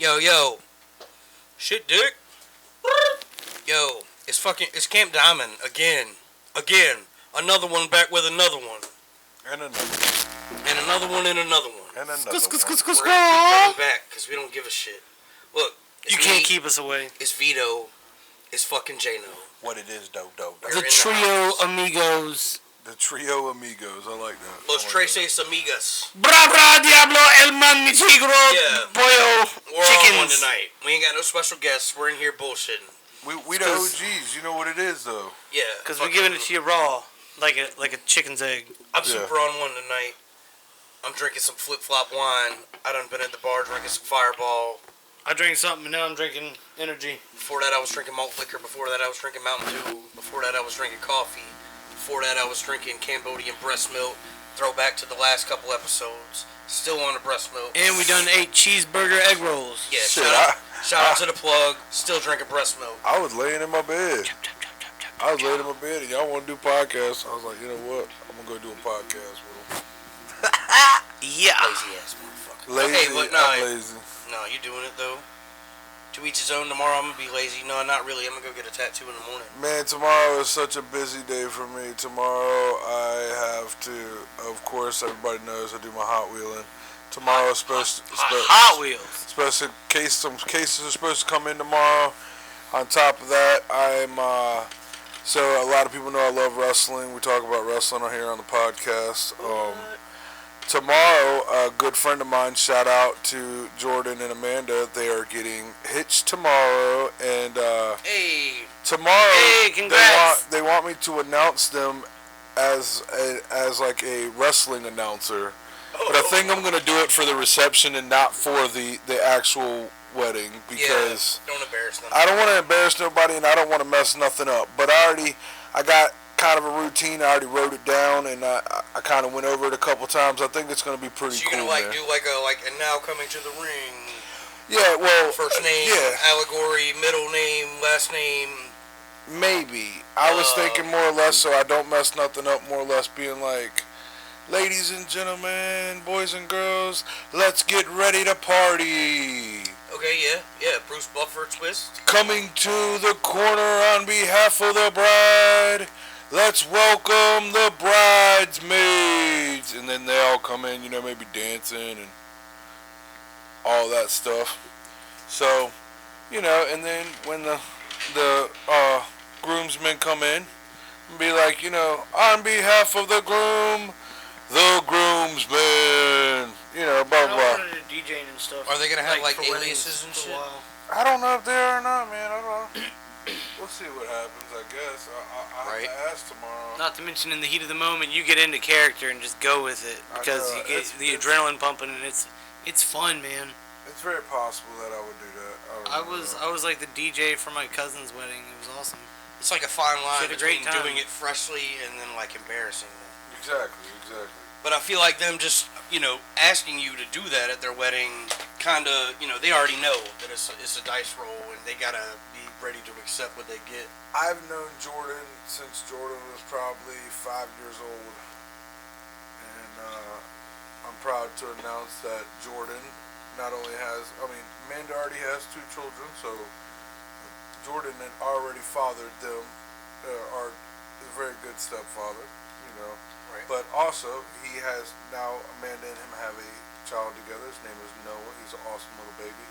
Yo. Shit, dick. Yo, it's Camp Diamond again. Another one back with another one. And another one. And another one and another one. And another one. We're gonna keep coming back because we don't give a shit. Look, you can't keep us away. It's Vito. It's fucking Jano. What it is, dope. The trio amigos. The trio amigos. I like that. Los Tres Amigas. Bra Diablo El Man Mi Tigro Pollo We're Chickens. on one tonight. We ain't got no special guests. We're in here bullshitting. We the OGs. You know what it is, though. Yeah. Because we're giving it to you raw, like a chicken's egg. I'm super on one tonight. I'm drinking some flip-flop wine. I done been at the bar drinking some Fireball. I drank something, and now I'm drinking energy. Before that, I was drinking malt liquor. Before that, I was drinking Mountain Dew. Before that, I was drinking coffee. Before that, I was drinking Cambodian breast milk. Throwback to the last couple episodes. Still on the breast milk. And we done 8 cheeseburger egg rolls. Yeah, shout out to the plug. Still drinking breast milk. I was laying in my bed. And y'all want to do podcasts. I was like, you know what? I'm going to go do a podcast with them. Yeah. Lazy ass motherfucker. Lazy. I'm lazy. No, you doing it though. To each his own. Tomorrow I'm gonna be lazy. No, not really. I'm gonna go get a tattoo in the morning. Man, tomorrow is such a busy day for me. Tomorrow I have to, of course, everybody knows I do my Hot Wheeling. Tomorrow is supposed to Hot Wheels. Some cases are supposed to come in tomorrow. On top of that, so a lot of people know I love wrestling. We talk about wrestling here on the podcast. Tomorrow, a good friend of mine, shout out to Jordan and Amanda, they are getting hitched tomorrow, and tomorrow congrats. they want me to announce them as like a wrestling announcer. But I think I'm going to do it for the reception and not for the actual wedding, because don't embarrass them. I don't want to embarrass nobody, and I don't want to mess nothing up. But I got kind of a routine. I already wrote it down, and I kind of went over it a couple times. I think it's going to be pretty cool. So you're going to do like and now coming to the ring. Yeah, well, first name, allegory, middle name, last name. Maybe. I was thinking more or less so I don't mess nothing up, more or less being like, ladies and gentlemen, boys and girls, let's get ready to party. Okay, yeah, Bruce Buffer twist. Coming to the corner on behalf of the bride, let's welcome the bridesmaids. And then they all come in, maybe dancing and all that stuff. So, and then when the groomsmen come in, and be like, on behalf of the groom, the groomsmen, blah, blah. DJing and stuff. Are they going to have like aliases and shit? I don't know if they are or not, man. I don't know. We'll see what happens, I guess. I have to ask tomorrow. Not to mention, in the heat of the moment, you get into character and just go with it, because you get the adrenaline pumping, and it's fun, man. It's very possible that I would do that. I was like the DJ for my cousin's wedding. It was awesome. It's like a fine line between time. doing it freshly and then like embarrassing them. Exactly. But I feel like them just, asking you to do that at their wedding, kind of, they already know that it's a dice roll, and they gotta be ready to accept what they get. I've known Jordan since Jordan was probably 5 years old, and I'm proud to announce that Jordan not only has, Amanda already has 2 children, so Jordan had already fathered them, are a very good stepfather, Right. But also, he has now, Amanda and him have a child together. His name is Noah. He's an awesome little baby.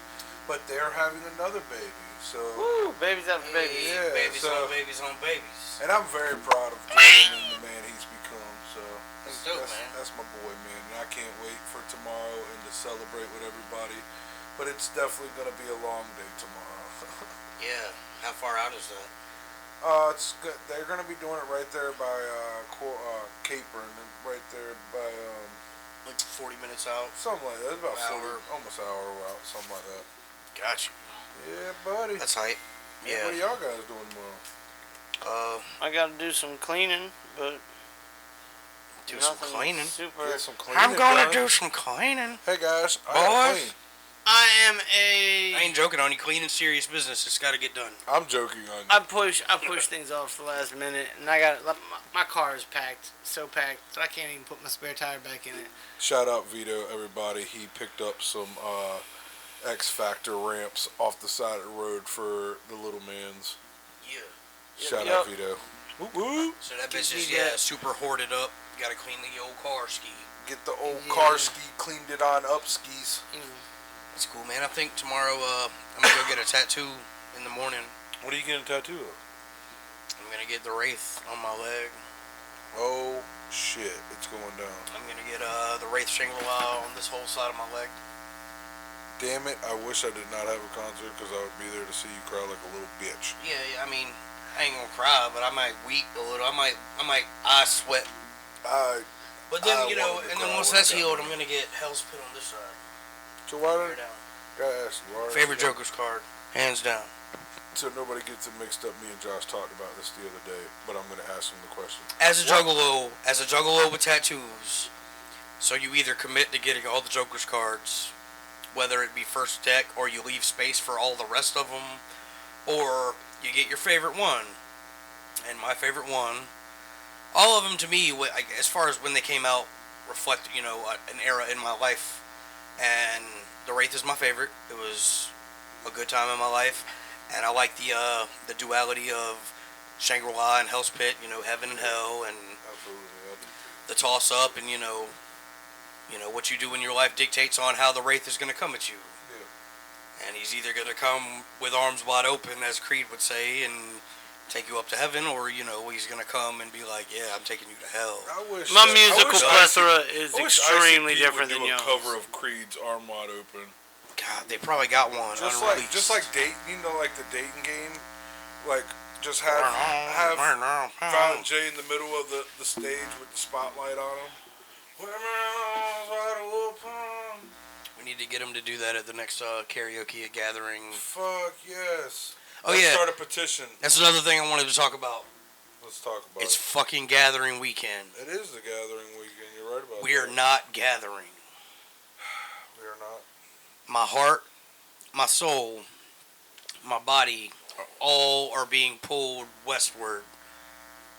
But they're having another baby, so... Woo! Babies after babies. Yeah, babies on babies. And I'm very proud of Jordan and the man he's become, so... That's dope, man. That's my boy, man. And I can't wait for tomorrow and to celebrate with everybody. But it's definitely going to be a long day tomorrow. Yeah. How far out is that? It's good. They're going to be doing it right there by Capron, right there by... like 40 minutes out? Something like that. It's about almost an hour out, something like that. Gotcha. Yeah, buddy. That's hype. Yeah. What are y'all guys doing tomorrow? I got to do some cleaning, but... Do some cleaning? Super. Yeah, some cleaning. I'm going to do some cleaning. Hey, guys. I gotta clean. I ain't joking on you. Cleaning serious business. It's got to get done. I'm joking on you. I push things off to the last minute, and I got my car is packed, so packed that I can't even put my spare tire back in it. Shout out Vito, everybody. He picked up some X Factor ramps off the side of the road for the little mans. Yeah. Shout out Vito. Whoop, whoop. So that bitch is super hoarded up. You gotta clean the old car ski. Get the old car ski, cleaned it on up skis. That's cool, man. I think tomorrow I'm gonna go get a tattoo in the morning. What are you getting a tattoo of? I'm gonna get the Wraith on my leg. Oh shit, it's going down. I'm gonna get the Wraith Shangri-La on this whole side of my leg. Damn it, I wish I did not have a concert because I would be there to see you cry like a little bitch. Yeah, I mean, I ain't gonna cry, but I might weep a little. I might eye sweat. But then, and then once that's healed, I'm gonna get Hell's Pit on this side. So why don't gotta ask you, favorite Joker's card, hands down. So nobody gets it mixed up, me and Josh talked about this the other day, but I'm gonna ask him the question. As a juggalo with tattoos, so you either commit to getting all the Joker's cards, whether it be first deck or you leave space for all the rest of them, or you get your favorite one. And my favorite one, all of them to me, as far as when they came out, reflect an era in my life. And the Wraith is my favorite. It was a good time in my life, and I like the duality of Shangri-La and Hell's Pit. Heaven and hell, and the toss up, and what you do in your life dictates on how the Wraith is going to come at you. Yeah. And he's either going to come with arms wide open, as Creed would say, and take you up to heaven, or he's going to come and be like, yeah, I'm taking you to hell. My musical plethora is extremely different than yours. Cover of Creed's Arm Wide Open. God, they probably got one. Just like Dayton, like the Dayton game, like just have Violent J in the middle of the stage with the spotlight on him. We need to get him to do that at the next karaoke gathering. Fuck yes. Let's start a petition. That's another thing I wanted to talk about. Let's talk about It's fucking gathering weekend. It is the gathering weekend. You're right about that. We are not gathering. We are not. My heart, my soul, my body all are being pulled westward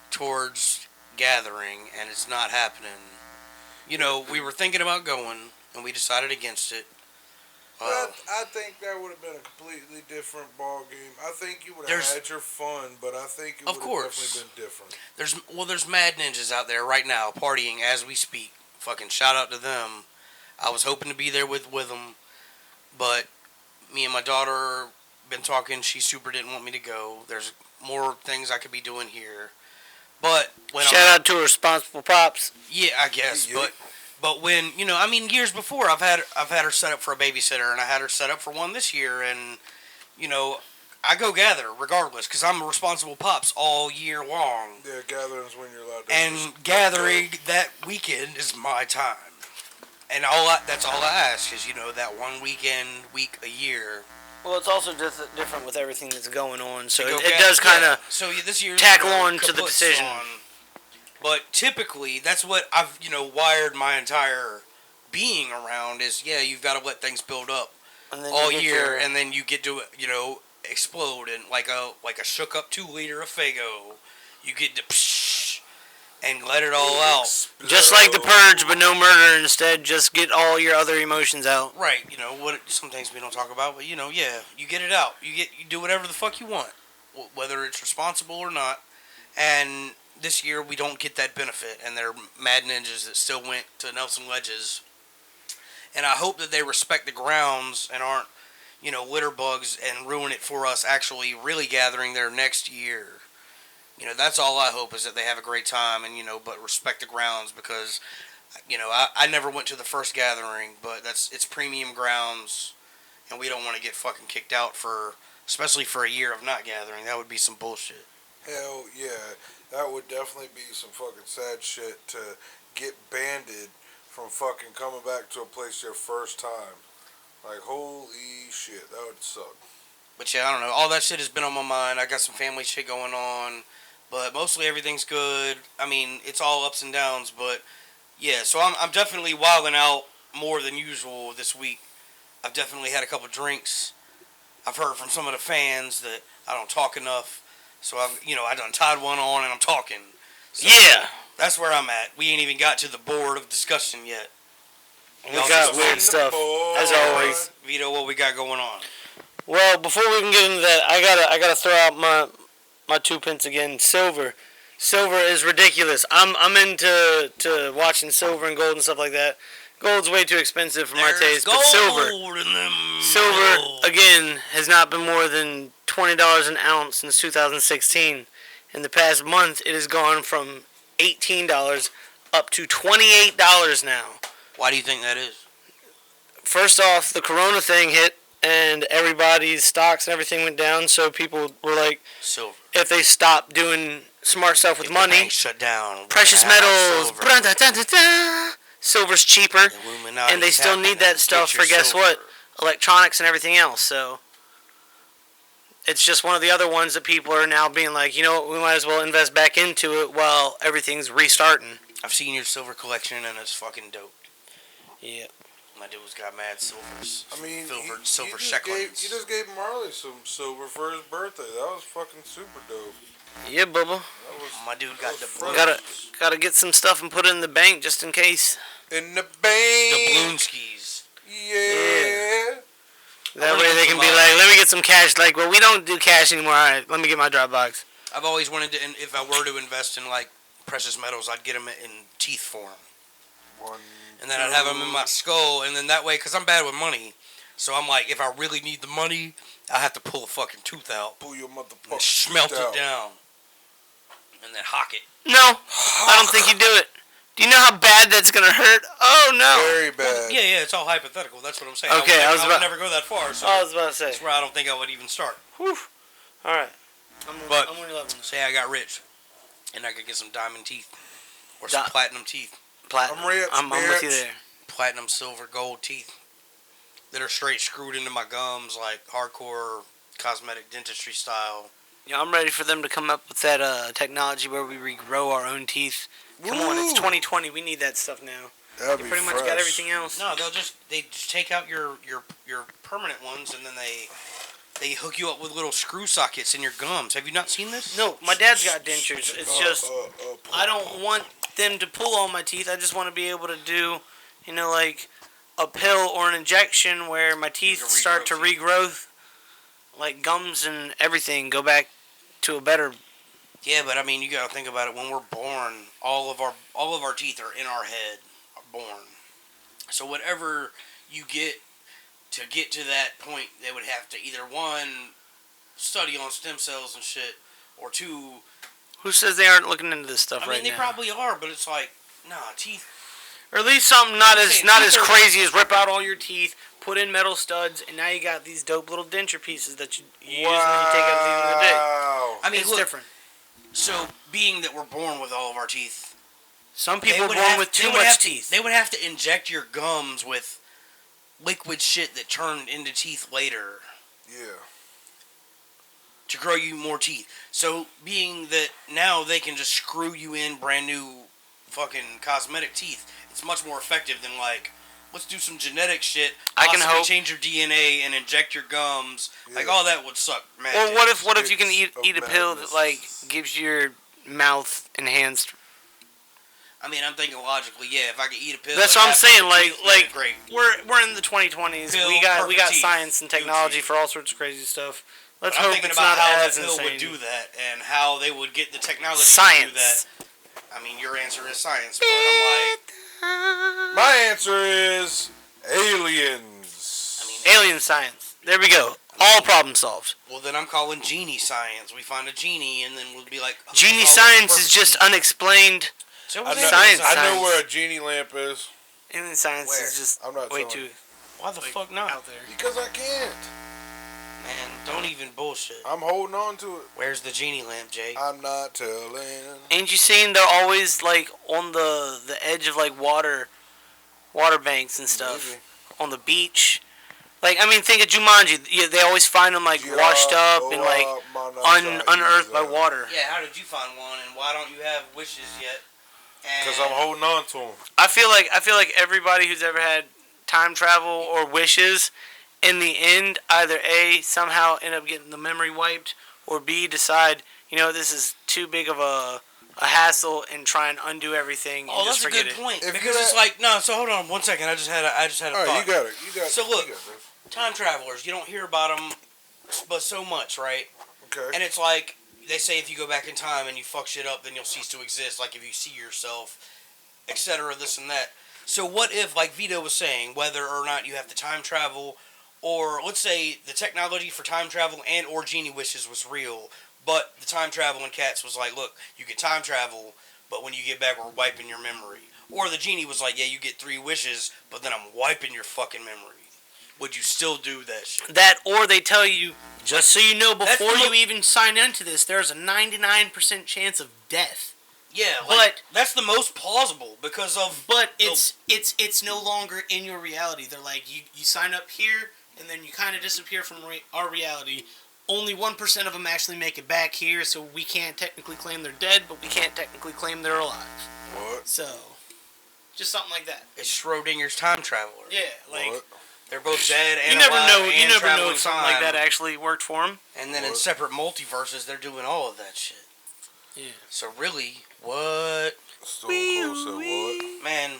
towards gathering, and it's not happening. We were thinking about going, and we decided against it. I think that would have been a completely different ball game. I think you would have had your fun, but I think it would have definitely been different. There's mad ninjas out there right now partying as we speak. Fucking shout out to them. I was hoping to be there with them, but me and my daughter been talking. She super didn't want me to go. There's more things I could be doing here. But shout out to Responsible Pops. Yeah, I guess. Yeah. But when years before, I've had her set up for a babysitter, and I had her set up for one this year, and I go gather regardless because I'm a Responsible Pops all year long. Yeah, gathering's when you're allowed to. And gathering that weekend is my time, and that's all I ask is that one week a year. Well, it's also different with everything that's going on, so it does kind of this year tackle on to the decision. But typically, that's what I've wired my entire being around is you've got to let things build up all year, and then you get to explode and like a shook up 2-liter of Faygo, you get to and let it all out. Just like the Purge, but no murder instead. Just get all your other emotions out. Right. What some things we don't talk about, but you get it out. You do whatever the fuck you want, whether it's responsible or not. And this year we don't get that benefit, and they're mad ninjas that still went to Nelson Ledges. And I hope that they respect the grounds and aren't, litter bugs and ruin it for us actually really gathering there next year. That's all I hope is that they have a great time and, but respect the grounds because, I never went to the first gathering, but it's premium grounds, and we don't want to get fucking kicked out especially for a year of not gathering. That would be some bullshit. Hell yeah. That would definitely be some fucking sad shit to get banded from fucking coming back to a place your first time. Like, holy shit, that would suck. But yeah, I don't know. All that shit has been on my mind. I got some family shit going on. But mostly everything's good. I mean, it's all ups and downs. But yeah, so I'm definitely wilding out more than usual this week. I've definitely had a couple drinks. I've heard from some of the fans that I don't talk enough. So I done tied one on and I'm talking. So yeah. That's where I'm at. We ain't even got to the board of discussion yet. We got weird stuff, as always. Vito, what we got going on? Well, before we can get into that, I gotta throw out my 2 pence again. Silver is ridiculous. I'm into watching silver and gold and stuff like that. Gold's way too expensive for my taste, but silver again has not been more than $20 an ounce since 2016. In the past month, it has gone from $18 up to $28 now. Why do you think that is? First off, the Corona thing hit, and everybody's stocks and everything went down. So people were like, silver. If they stop doing smart stuff with money, the bank shut down. Precious metals, silver's cheaper, and they still need that stuff for guess what? Electronics and everything else. So it's just one of the other ones that people are now being like, you know what, we might as well invest back into it while everything's restarting. I've seen your silver collection and it's fucking dope. Yeah. My dude's got mad silvers. I mean, silver shekels. You just gave Marley some silver for his birthday. That was fucking super dope. Yeah, Bubba. My dude got the gotta get some stuff and put it in the bank just in case. In the bank. The balloon skis. Yeah. That way they can be like, let me get some cash. Like, well, we don't do cash anymore. All right, let me get my Dropbox. I've always wanted to, and if I were to invest in like precious metals, I'd get them in teeth form. And then I'd have them in my skull, and then that way, because I'm bad with money, so I'm like, if I really need the money, I have to pull a fucking tooth out. Pull your motherfucking and smelt it down. And then hock it. No, I don't think you do it. Do you know how bad that's going to hurt? Oh, no. Very bad. Well, yeah, it's all hypothetical. That's what I'm saying. Okay, I would never go that far. So I was about to say. That's where I don't think I would even start. Whew. All right. I'm on your level now. Say I got rich, and I could get some diamond teeth. Or some platinum teeth. Platinum. I'm with you there. Platinum, silver, gold teeth that are straight screwed into my gums, like hardcore cosmetic dentistry style. Yeah, I'm ready for them to come up with that technology where we regrow our own teeth. Come on, it's 2020. We need that stuff now. That'd you pretty much got everything else. No, they just take out your permanent ones, and then they hook you up with little screw sockets in your gums. Have you not seen this? No, my dad's got dentures. It's just I don't want them to pull all my teeth. I just want to be able to do, like a pill or an injection where my teeth start to regrowth, like gums and everything, go back to a better. Yeah, but I mean, you gotta think about it. When we're born, all of our teeth are in our head, are born. So whatever you get to that point, they would have to either one, study on stem cells and shit, or two. Who says they aren't looking into this stuff right now? I mean, they probably are, but it's like, nah, teeth. Or at least something not as crazy as rip out all your teeth, put in metal studs, and now you got these dope little denture pieces that you use when you take out at the end of the day. I mean, it's different. So, being that we're born with all of our teeth, some people are born with too much teeth. They would have to inject your gums with liquid shit that turned into teeth later. Yeah. To grow you more teeth. So, being that now they can just screw you in brand new fucking cosmetic teeth, it's much more effective than like, let's do some genetic shit. I can hope. Change your DNA and inject your gums. Yeah. Like, all that would suck. Man, well, what if you can eat a pill that like gives your mouth enhanced? I mean, I'm thinking logically, yeah. If I could eat a pill, that's what I'm saying. Like great. We're in the 2020s. Pill, we got teeth. Science and technology for all sorts of crazy stuff. Let's hope it's about not how as that pill insane. would do that and how they would get the technology science. to do that. I mean, your answer is science, but I'm like, my answer is aliens. I mean, alien science. There we go. All problem solved. Well, then I'm calling genie science. We find a genie, and then we'll be like, genie science is just unexplained science. I know where a genie lamp is. Alien science is just way too. Why the fuck not out there? Because I can't. Man, don't even bullshit. I'm holding on to it. Where's the genie lamp, Jay? I'm not telling. Ain't you seen they're always like on the edge of like water banks and stuff. Maybe. On the beach. Like, I mean, think of Jumanji. Yeah, they always find them like washed up and like unearthed by water. Yeah, how did you find one, and why don't you have wishes yet? Because I'm holding on to them. I feel like everybody who's ever had time travel or wishes, in the end, either A, somehow end up getting the memory wiped, or B, decide, this is too big of a a hassle and try and undo everything. Oh, and just that's a forget good it. point. If Because you it's like, no, so hold on 1 second. I just had a All right, thought. you got it. You got. So look, you got this. time travelers, you don't hear about them, but so much, right? Okay. And it's like, they say if you go back in time and you fuck shit up, then you'll cease to exist. Like if you see yourself, etc., this and that. So what if, like Vito was saying, whether or not you have to time travel, or let's say the technology for time travel and or genie wishes was real, but the time travel in Cats was like, look, you can time travel, but when you get back, we're wiping your memory. Or the genie was like, yeah, you get 3 wishes, but then I'm wiping your fucking memory. Would you still do that shit? That, or they tell you, just so you know, That's before the you even sign into this, there's a 99% chance of death. Yeah, like, But that's the most plausible because of. But it's no longer in your reality. They're like, you sign up here, and then you kind of disappear from our reality. Only 1% of them actually make it back here, so we can't technically claim they're dead, but we can't technically claim they're alive. What? So, just something like that. It's Schrodinger's time traveler. Yeah, like What? They're both dead and you never alive know. and You never know traveling if something time. like that actually worked for them. And then in What? separate multiverses, they're doing all of that shit. Yeah. So really, what? Stone Cold said what? Man,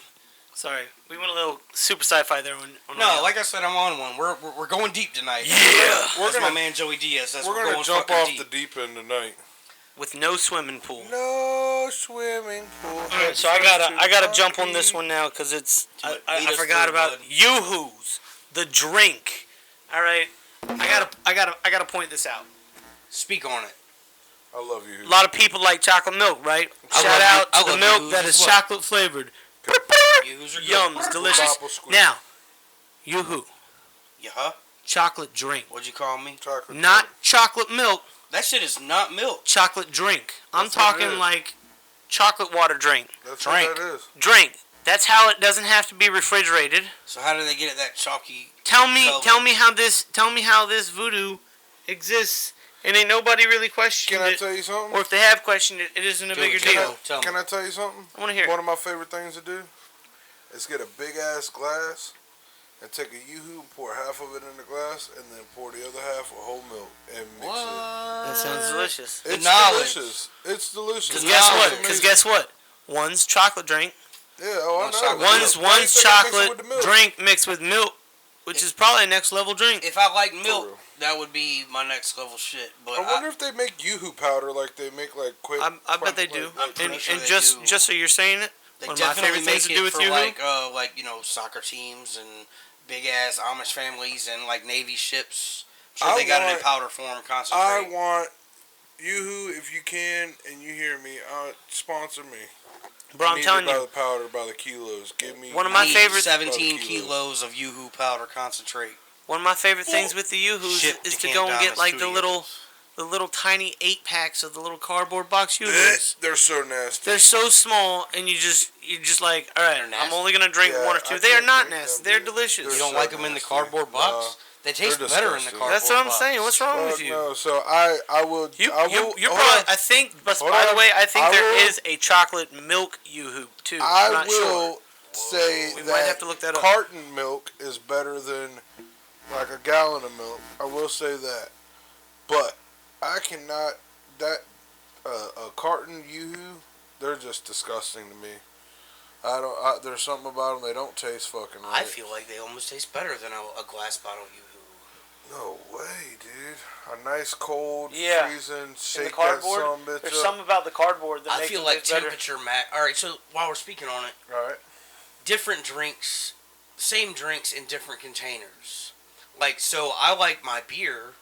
Sorry, we went a little super sci-fi there. no, like I said, I'm on one. We're going deep tonight. Yeah. That's my man Joey Diaz. That's We're gonna going jump fucking off deep. the deep end tonight. with no swimming pool. No swimming pool. Alright, so I gotta jump on this one now because it's Lead I us forgot through, about bud. Yoo-Hoo's, the drink. All right, I gotta point this out. Speak on it. I love you. A lot of people like chocolate milk, right? Shout out to the milk that is chocolate flavored. Yoo-Hoos are good. Yums, delicious. Apple squeeze. Now, Yoo-Hoo, Yeah. chocolate drink, What'd you call me? Chocolate not chocolate milk. That shit is not milk. Chocolate drink. I'm That's what it talking is. like chocolate water drink. That's drink. what that is. Drink. That's how it doesn't have to be refrigerated. So how do they get it that chalky? Tell me how this voodoo exists, and ain't nobody really questioned Can I it. tell you something? Or if they have questioned it, it isn't a bigger deal. Tell me. Can I tell you something? I want to hear One it. of my favorite things to do is get a big ass glass and take a Yoo-Hoo and pour half of it in the glass and then pour the other half with whole milk and mix it. That sounds delicious. It's knowledge. delicious. It's delicious. Because The guess knowledge. what? Because guess what? One's chocolate drink. Yeah, oh, I One's know. chocolate Why One's you say mix it chocolate with the milk? drink mixed with milk, which is probably a next level drink. If I like For milk, real. that would be my next level shit. But I wonder if they make Yoo-Hoo powder like they make like quick. I bet they do. I'm pretty And, sure and they just do. just so you're saying it, they one of my definitely favorite make things to it do with for Yoo-Hoo. like soccer teams and big ass Amish families and like Navy ships. I'm sure they got it in powder form, concentrate. I want Yoo-Hoo, if you can, and you hear me, sponsor me. Bro, I I'm need telling it by you, the powder, by the kilos. Give me One of my Need favorite- 17 kilos. kilos of Yoo-Hoo powder concentrate. one of my favorite things with the Yoo-Hoos Shipped is to to go and Camp get like Diamond the little tiny 8-packs of the little cardboard box Eh, Yoo-Hoos. they're so nasty. They're so small, and you're just like, all right, They're nasty. I'm only gonna drink Yeah, one or I two. They are can't not drink nasty. them, They're dude. delicious. You They're don't so like them in the nasty. cardboard box? They taste they're better in the disgusting. cardboard That's what I'm box. saying. What's wrong Fuck with you? no. So I will. You're hold probably. on. I think. But Hold by the on. way, I think I there will- is a chocolate milk Yoo-Hoo too. I I'm not will sure. say We that might have to look that up. carton milk is better than like a gallon of milk. I will say that, but I cannot. That a carton Yoo-Hoo, they're just disgusting to me. There's something about them, they don't taste fucking right. I feel like they almost taste better than a glass bottle Yoo-Hoo. No way, dude. A nice cold, Yeah. freezing, shake In the that cardboard, some bitch there's up. something about the cardboard that I makes feel it like taste better. temperature Alright, so while we're speaking on it, Right. different drinks, same drinks in different containers. Like, so I like my beer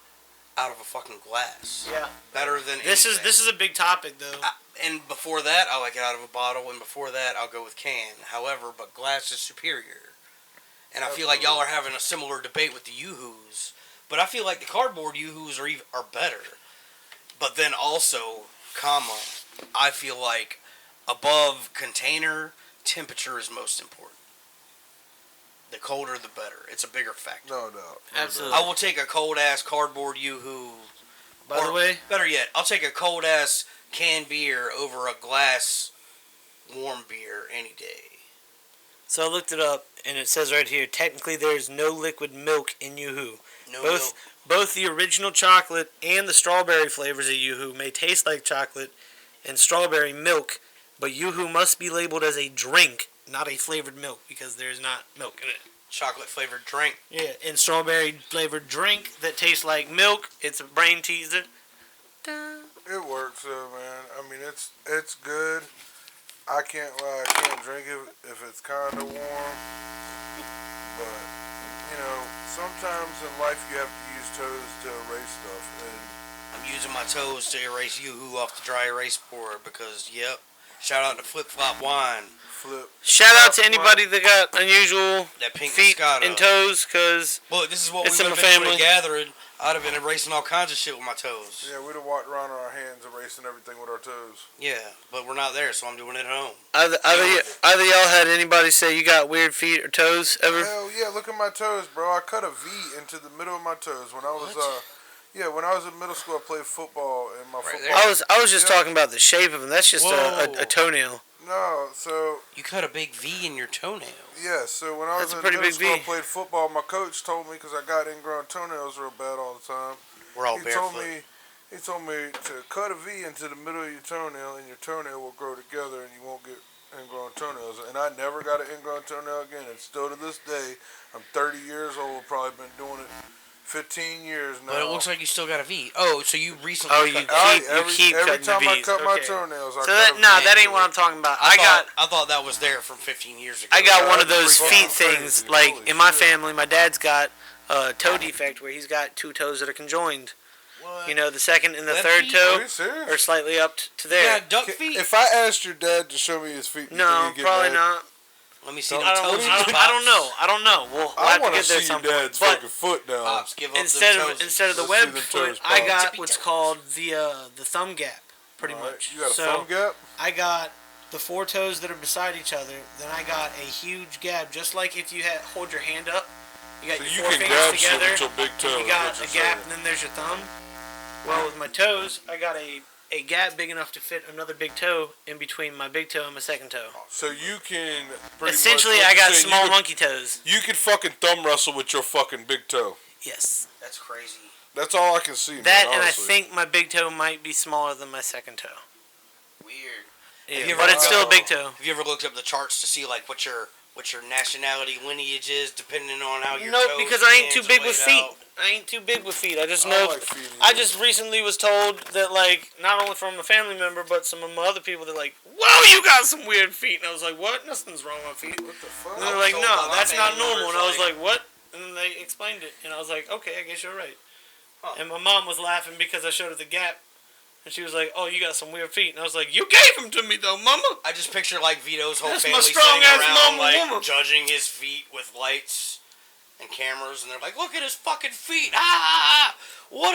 out of a fucking glass. Yeah. Better than This anything. is a big topic though. And before that, I like it out of a bottle, and before that, I'll go with can. However, but glass is superior. And I feel like y'all are having a similar debate with the Yoo-Hoos. But I feel like the cardboard Yoo-Hoos are better. But then also, I feel like above container, temperature is most important. The colder, the better. It's a bigger factor. No doubt. Absolutely. I will take a cold-ass cardboard Yoo-Hoo. By the way, Better yet, I'll take a cold-ass canned beer over a glass warm beer any day. so I looked it up, and it says right here, technically there is no liquid milk in Yoo-Hoo. No milk. Both the original chocolate and the strawberry flavors of Yoo-Hoo may taste like chocolate and strawberry milk, but Yoo-hoo must be labeled as a drink, not a flavored milk, because there's not milk in it. Chocolate flavored drink. Yeah, and strawberry flavored drink that tastes like milk. It's a brain teaser. It works though, man. I mean, it's good. I can't lie, I can't drink it if it's kind of warm. But, you know, sometimes in life you have to use toes to erase stuff. And I'm using my toes to erase Yoo-hoo off the dry erase board because, yep. Shout out to Flip Flop Wine. Shout out to anybody that got unusual that pink feet Moscato. and toes, because well, this is what it's we in would my have family. been gathering. I'd have been erasing all kinds of shit with my toes. Yeah, we'd have walked around on our hands erasing everything with our toes. Yeah, but we're not there, so I'm doing it at home. Either y'all had anybody say you got weird feet or toes ever? Hell yeah, look at my toes, bro. I cut a V into the middle of my toes when I was when I was in middle school. I played football and my football. I was just talking about the shape of them. That's just a toenail. No, so you cut a big V in your toenail. Yeah, so when I was in middle school, I played football. My coach told me, because I got ingrown toenails real bad all the time. We're all barefoot. He told me to cut a V into the middle of your toenail, and your toenail will grow together, and you won't get ingrown toenails. And I never got an ingrown toenail again. And still to this day, I'm 30 years old. Probably been doing it 15 years now. But it looks like you still got a V. Oh, so you recently? Oh, you keep every cutting time the V's. I cut my toenails, I so cut that ain't what I'm talking about. I thought that was there from 15 years ago. I got one of those feet things. Like in my family, my dad's got a toe defect where he's got two toes that are conjoined. What? You know, the second and the Left third feet? toe are slightly up to there. You got duck feet? If I asked your dad to show me his feet, no, probably not. Let me see the I toes. don't know. We'll have to get there some point. Dad's fucking foot now. Pops, give up instead of the web toes, foot, Pops. I got what's called the thumb gap, pretty much. You got a thumb gap? I got the four toes that are beside each other. Then I got a huge gap, just like if you hold your hand up. You got your four fingers together. Your big toe, you got a gap, and then there's your thumb. Well, with my toes, I got a gap big enough to fit another big toe in between my big toe and my second toe. So you can essentially, I got small monkey toes. You can fucking thumb wrestle with your fucking big toe. Yes. That's crazy. That's all I can see. That man, and honestly. I think my big toe might be smaller than my second toe. Weird. Yeah, but it's still a big toe. Have you ever looked up the charts to see like what your nationality lineage is, depending on how your nope, toes because I ain't too big with feet. out? I ain't too big with feet. I just know. like feet, I just recently was told that, like, not only from a family member, but some of my other people, they're like, "Whoa, you got some weird feet." And I was like, "What? Nothing's wrong with my feet." What the fuck? And they're like, "No, that's not normal." And I was like, "What?" And then they explained it, and I was like, "Okay, I guess you're right." Huh. And my mom was laughing because I showed her the gap. And she was like, "Oh, you got some weird feet." And I was like, "You gave them to me, though, Mama." I just picture like Vito's whole That's family my sitting strong-ass around, mama, like woman. judging his feet with lights and cameras, and they're like, "Look at his fucking feet! Ah, what?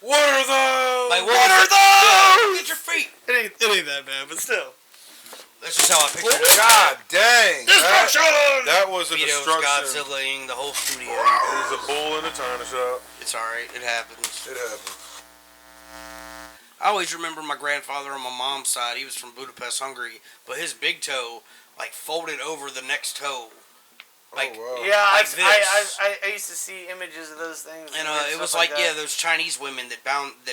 What are those? Like, what are those? Look at your feet." It ain't that bad, but still. That's just how I picture it. God dang! Destruction! That was a Vito's destruction. Godzillaing the whole studio. It was a bull in a china shop. It's alright. It happens. It happens. I always remember my grandfather on my mom's side. He was from Budapest, Hungary, but his big toe like folded over the next toe. Like, oh, wow. Yeah, like I used to see images of those things. And it was like those Chinese women that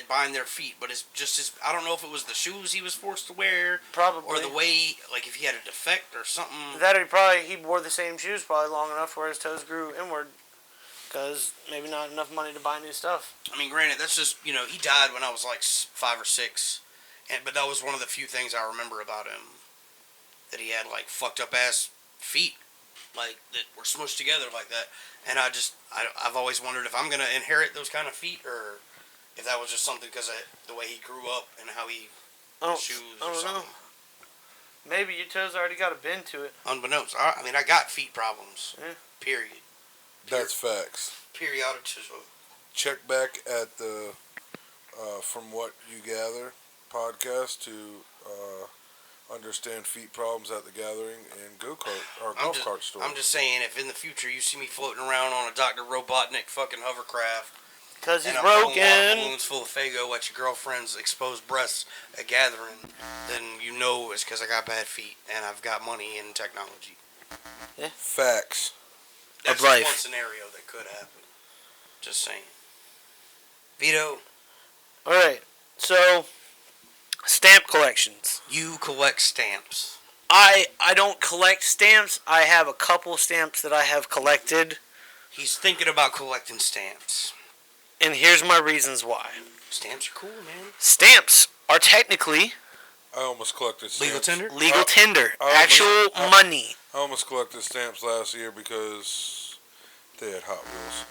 bind their feet, but it's just I don't know if it was the shoes he was forced to wear, probably, or the way, like if he had a defect or something. That or he wore the same shoes probably long enough where his toes grew inward, because maybe not enough money to buy new stuff. I mean, granted, that's just he died when I was like 5 or 6, but that was one of the few things I remember about him, that he had like fucked up ass feet. Like, that were smushed together like that. And I've always wondered if I'm going to inherit those kind of feet, or if that was just something because of the way he grew up and how he shoes or something. Know. Maybe your toes already got a bend to it. Unbeknownst. I mean, I got feet problems. Yeah. Period. That's facts. Periodicism. Check back at the From What You Gather podcast to understand feet problems at the gathering and go-kart or golf cart store. I'm just saying, if in the future you see me floating around on a Dr. Robotnik fucking hovercraft, because he's broken, and balloons full of Faygo at your girlfriend's exposed breasts at gathering, then you know it's because I got bad feet and I've got money and technology. Yeah. Facts. That's one scenario that could happen. Just saying. Vito. All right. So, Stamp collections. You collect stamps. I don't collect stamps. I have a couple stamps that I have collected. He's thinking about collecting stamps. And here's my reasons why. Stamps are cool, man. Stamps are technically I almost collected stamps. Legal tender? legal tender. Actual money. I almost collected stamps last year because they had Hot Wheels.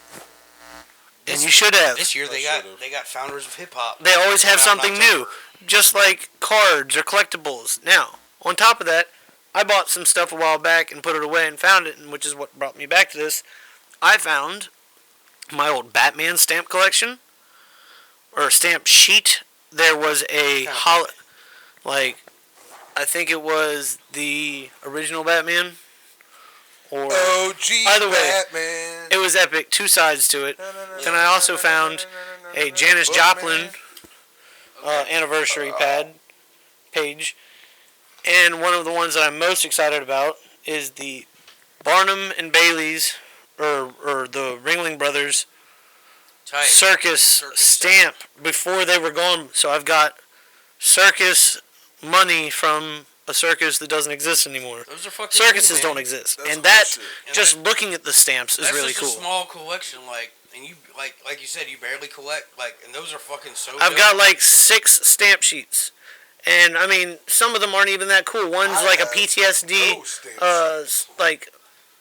And you should have. This year they got founders of hip hop. They always have something new. Just like cards or collectibles. Now, on top of that, I bought some stuff a while back and put it away and found it, which is what brought me back to this. I found my old Batman stamp collection, or stamp sheet. There was a I think it was the original Batman, or OG either way, Batman. it was epic. 2 sides to it. Then I also found a Janis Joplin anniversary page, and one of the ones that I'm most excited about is the Barnum and Bailey's, or the Ringling Brothers circus stamp before they were gone. So I've got circus money from a circus that doesn't exist anymore. Those are fucking Circuses cool, don't exist, That's and cool that shit. just looking at the stamps is really just cool. A small collection, and you like you said, you barely collect, and those are fucking so. I've dope. got like 6 stamp sheets, and I mean some of them aren't even that cool. One's like a PTSD, like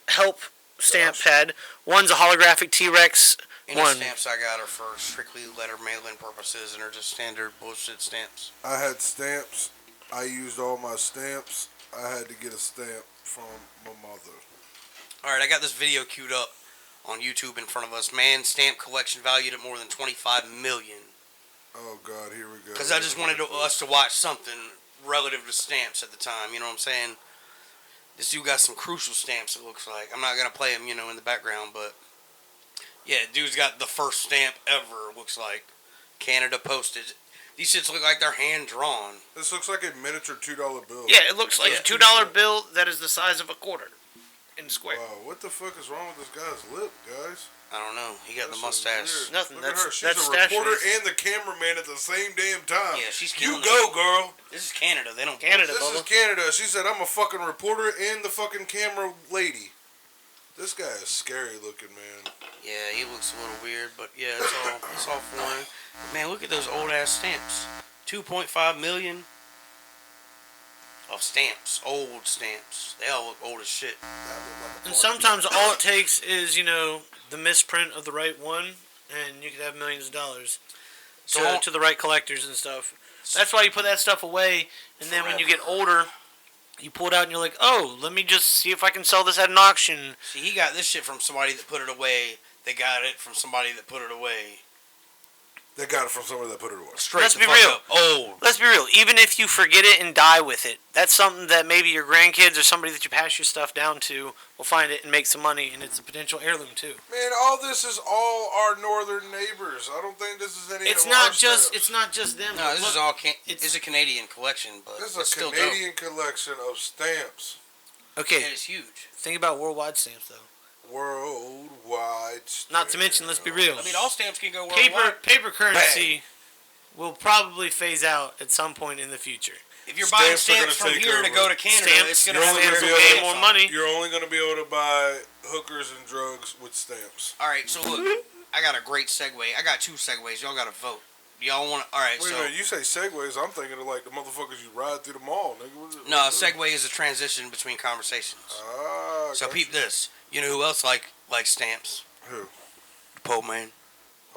help stamp pad. One's a holographic T-Rex. Any stamps I got are for strictly letter mailing purposes, and are just standard bullshit stamps. I had stamps. I used all my stamps. I had to get a stamp from my mother. Alright, I got this video queued up on YouTube in front of us. Man, stamp collection valued at more than $25 million. Oh, God, here we go. Because I just wanted us to watch something relative to stamps at the time, you know what I'm saying? This dude got some crucial stamps, it looks like. I'm not going to play him, in the background, but... Yeah, dude's got the first stamp ever, looks like. Canada postage. These shits look like they're hand-drawn. This looks like a miniature $2 bill. Yeah, it looks like a $2 bill that is the size of a quarter in square. Wow, what the fuck is wrong with this guy's lip, guys? I don't know. He got the mustache. Nothing. Look at her. She's that's a reporter Stashface. and the cameraman at the same damn time. Yeah, she's You killing go, it. girl. This is Canada. They don't... Canada, This Bubba. is Canada. She said, I'm a fucking reporter and the fucking camera lady. This guy is scary looking, man. Yeah, he looks a little weird, but yeah, it's all foreign. Man, look at those old ass stamps. 2.5 million of stamps, old stamps. They all look old as shit. And sometimes all it takes is, the misprint of the right one, and you could have millions of dollars to the right collectors and stuff. That's why you put that stuff away, and then when you get older, you pull it out and you're like, oh, let me just see if I can sell this at an auction. See, he got this shit from somebody that put it away. They got it from somebody that put it away. They got it from somebody that put it away. Straight Let's the be fuck real. up. Old. Let's be real. Even if you forget it and die with it, that's something that maybe your grandkids or somebody that you pass your stuff down to will find it and make some money, and it's a potential heirloom too. Man, all this is all our northern neighbors. I don't think this is any It's of not our just. stamps. It's not just them. No, this Look, is all. It's a Canadian collection, but This it's is a still Canadian dope. collection of stamps. okay. And it's huge. Think about worldwide stamps though. Worldwide stamps. Not to mention, let's be real. I mean, all stamps can go worldwide. Paper currency will probably phase out at some point in the future. If you're buying Stamps are stamps gonna from take here to over. go to Canada, Stamps, it's going you're to only have gonna to pay more money. You're only going to be able to buy hookers and drugs with stamps. All right, so look, I got a great segue. I got 2 segues. Y'all got to vote. Y'all want to? All right, Wait so a minute, you say segways, I'm thinking of like the motherfuckers you ride through the mall, nigga. no, a segue is a transition between conversations. So gotcha. peep this. You know who else like stamps? Who? The Poe Man.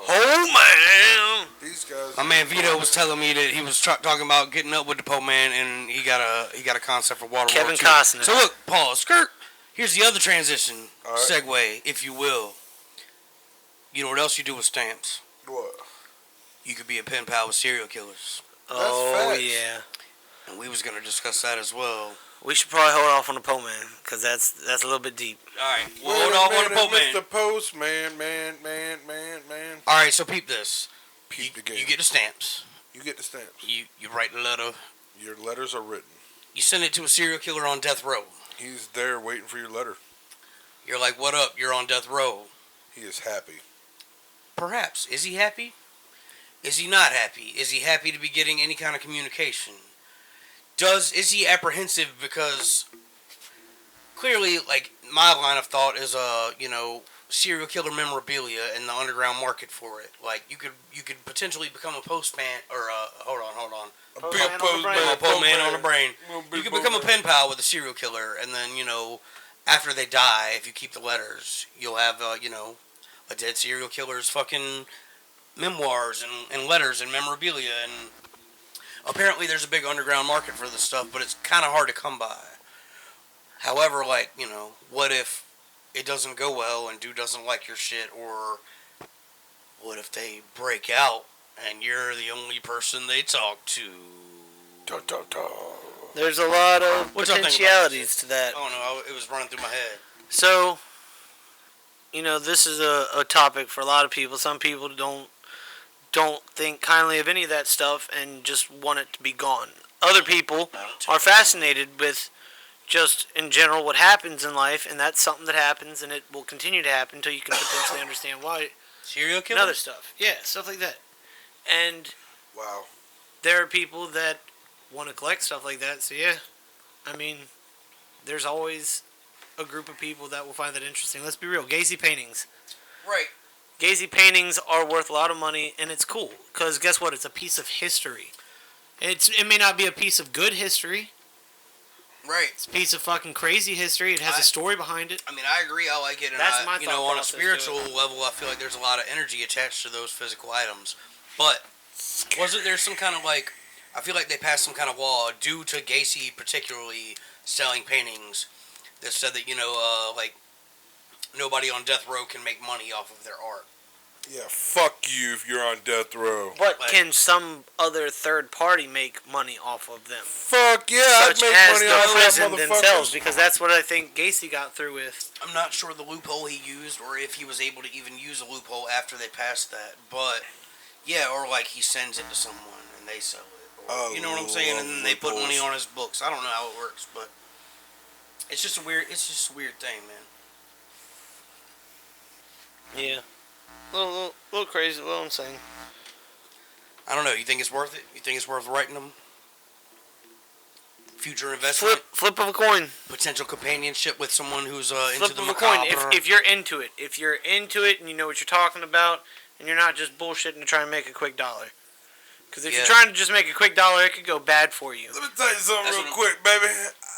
Oh man! These guys. My man Vito was telling me that he was talking about getting up with the Poe Man, and he got a concept for Waterworld. Kevin too. Costner. So look, pause. Skirt. Here's the other transition All right. segue, if you will. You know what else you do with stamps? What? You could be a pen pal with serial killers, Oh facts. yeah. and we was gonna discuss that as well. We should probably hold off on the Poe Man because that's a little bit deep. All right, Wait well, a hold off on the minute, Poe Man. Mr. Postman, man. All right, so peep this. Peep the game. You get the stamps. You get the stamps. You write the letter. Your letters are written. You send it to a serial killer on death row. He's there waiting for your letter. You're like, what up? You're on death row. He is happy. Perhaps. Is he happy? Is he not happy? Is he happy to be getting any kind of communication? Is he apprehensive because clearly, like, my line of thought is serial killer memorabilia and the underground market for it. Like, you could potentially become a postman or hold on. A big Postman on the brain. You could become a pen pal with a serial killer, and then after they die, if you keep the letters, you'll have a dead serial killer's fucking memoirs and letters and memorabilia, and apparently there's a big underground market for this stuff, but it's kind of hard to come by. However, like, what if it doesn't go well and dude doesn't like your shit, or what if they break out and you're the only person they talk to? There's a lot of potentialities to that. Oh no, it was running through my head. So, this is a topic for a lot of people. Some people don't think kindly of any of that stuff and just want it to be gone. Other people are fascinated with just in general what happens in life, and that's something that happens, and it will continue to happen until you can potentially understand why. Serial killer? And other stuff. Yeah, stuff like that. And wow, there are people that want to collect stuff like that, so yeah. I mean, there's always a group of people that will find that interesting. Let's be real. Gacy paintings. Right. Gacy paintings are worth a lot of money, and it's cool, because guess what? It's a piece of history. It may not be a piece of good history. Right. It's a piece of fucking crazy history. It has a story behind it. I mean, I agree. I like it. And that's my thought on a process spiritual level, I feel like there's a lot of energy attached to those physical items. But wasn't there some kind of like, I feel like they passed some kind of law due to Gacy particularly selling paintings that said that, like, nobody on death row can make money off of their art. Yeah, fuck you if you're on death row. But can some other third party make money off of them? Fuck yeah, I'd Such make as money the off prison that themselves, because that's what I think Gacy got through with. I'm not sure the loophole he used, or if he was able to even use a loophole after they passed that. But yeah, or like he sends it to someone and they sell it. Or, you know what I'm saying? And then they put money on his books. I don't know how it works, but it's just a weird thing, man. Yeah. A little crazy, a little insane. I don't know. You think it's worth it? You think it's worth writing them? Future investment? Flip of a coin. Potential companionship with someone who's into Flip the of a coin. macabre? If you're into it. If you're into it and you know what you're talking about, and you're not just bullshitting to try and make a quick dollar. Because if you're trying to just make a quick dollar, it could go bad for you. Let me tell you something real quick, baby.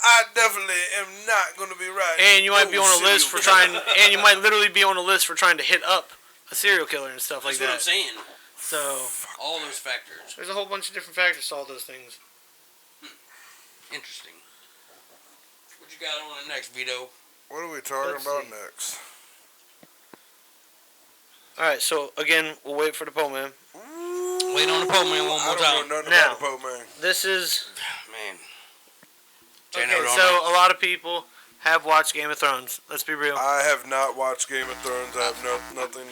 I definitely am not going to be right. And you might be on a list for trying, and you might literally be on a list for trying to hit up a serial killer and stuff like that. That's what I'm saying. So all those factors. There's a whole bunch of different factors to all those things. Interesting. What you got on the next, Vito? What are we talking about next? Alright, so again, we'll wait for the Poe Man. Wait on the Poe Man one more time. I don't know nothing about the Poe Man. This is... Man. Okay, so a lot of people have watched Game of Thrones. Let's be real. I have not watched Game of Thrones. I have nothing.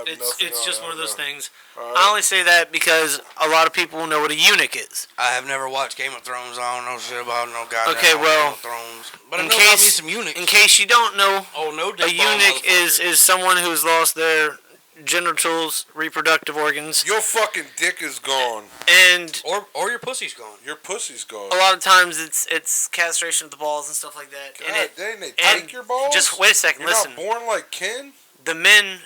It's just one of those things. Right. I only say that because a lot of people know what a eunuch is. I have never watched Game of Thrones. I don't know shit about no goddamn Game of Thrones. But I know about me some eunuchs. In case you don't know, a eunuch is someone who's lost their genitals, reproductive organs. Your fucking dick is gone. And or your pussy's gone. Your pussy's gone. A lot of times it's castration of the balls and stuff like that. God dang, they take your balls? Just wait a second, You're listen. Not born like Ken? The men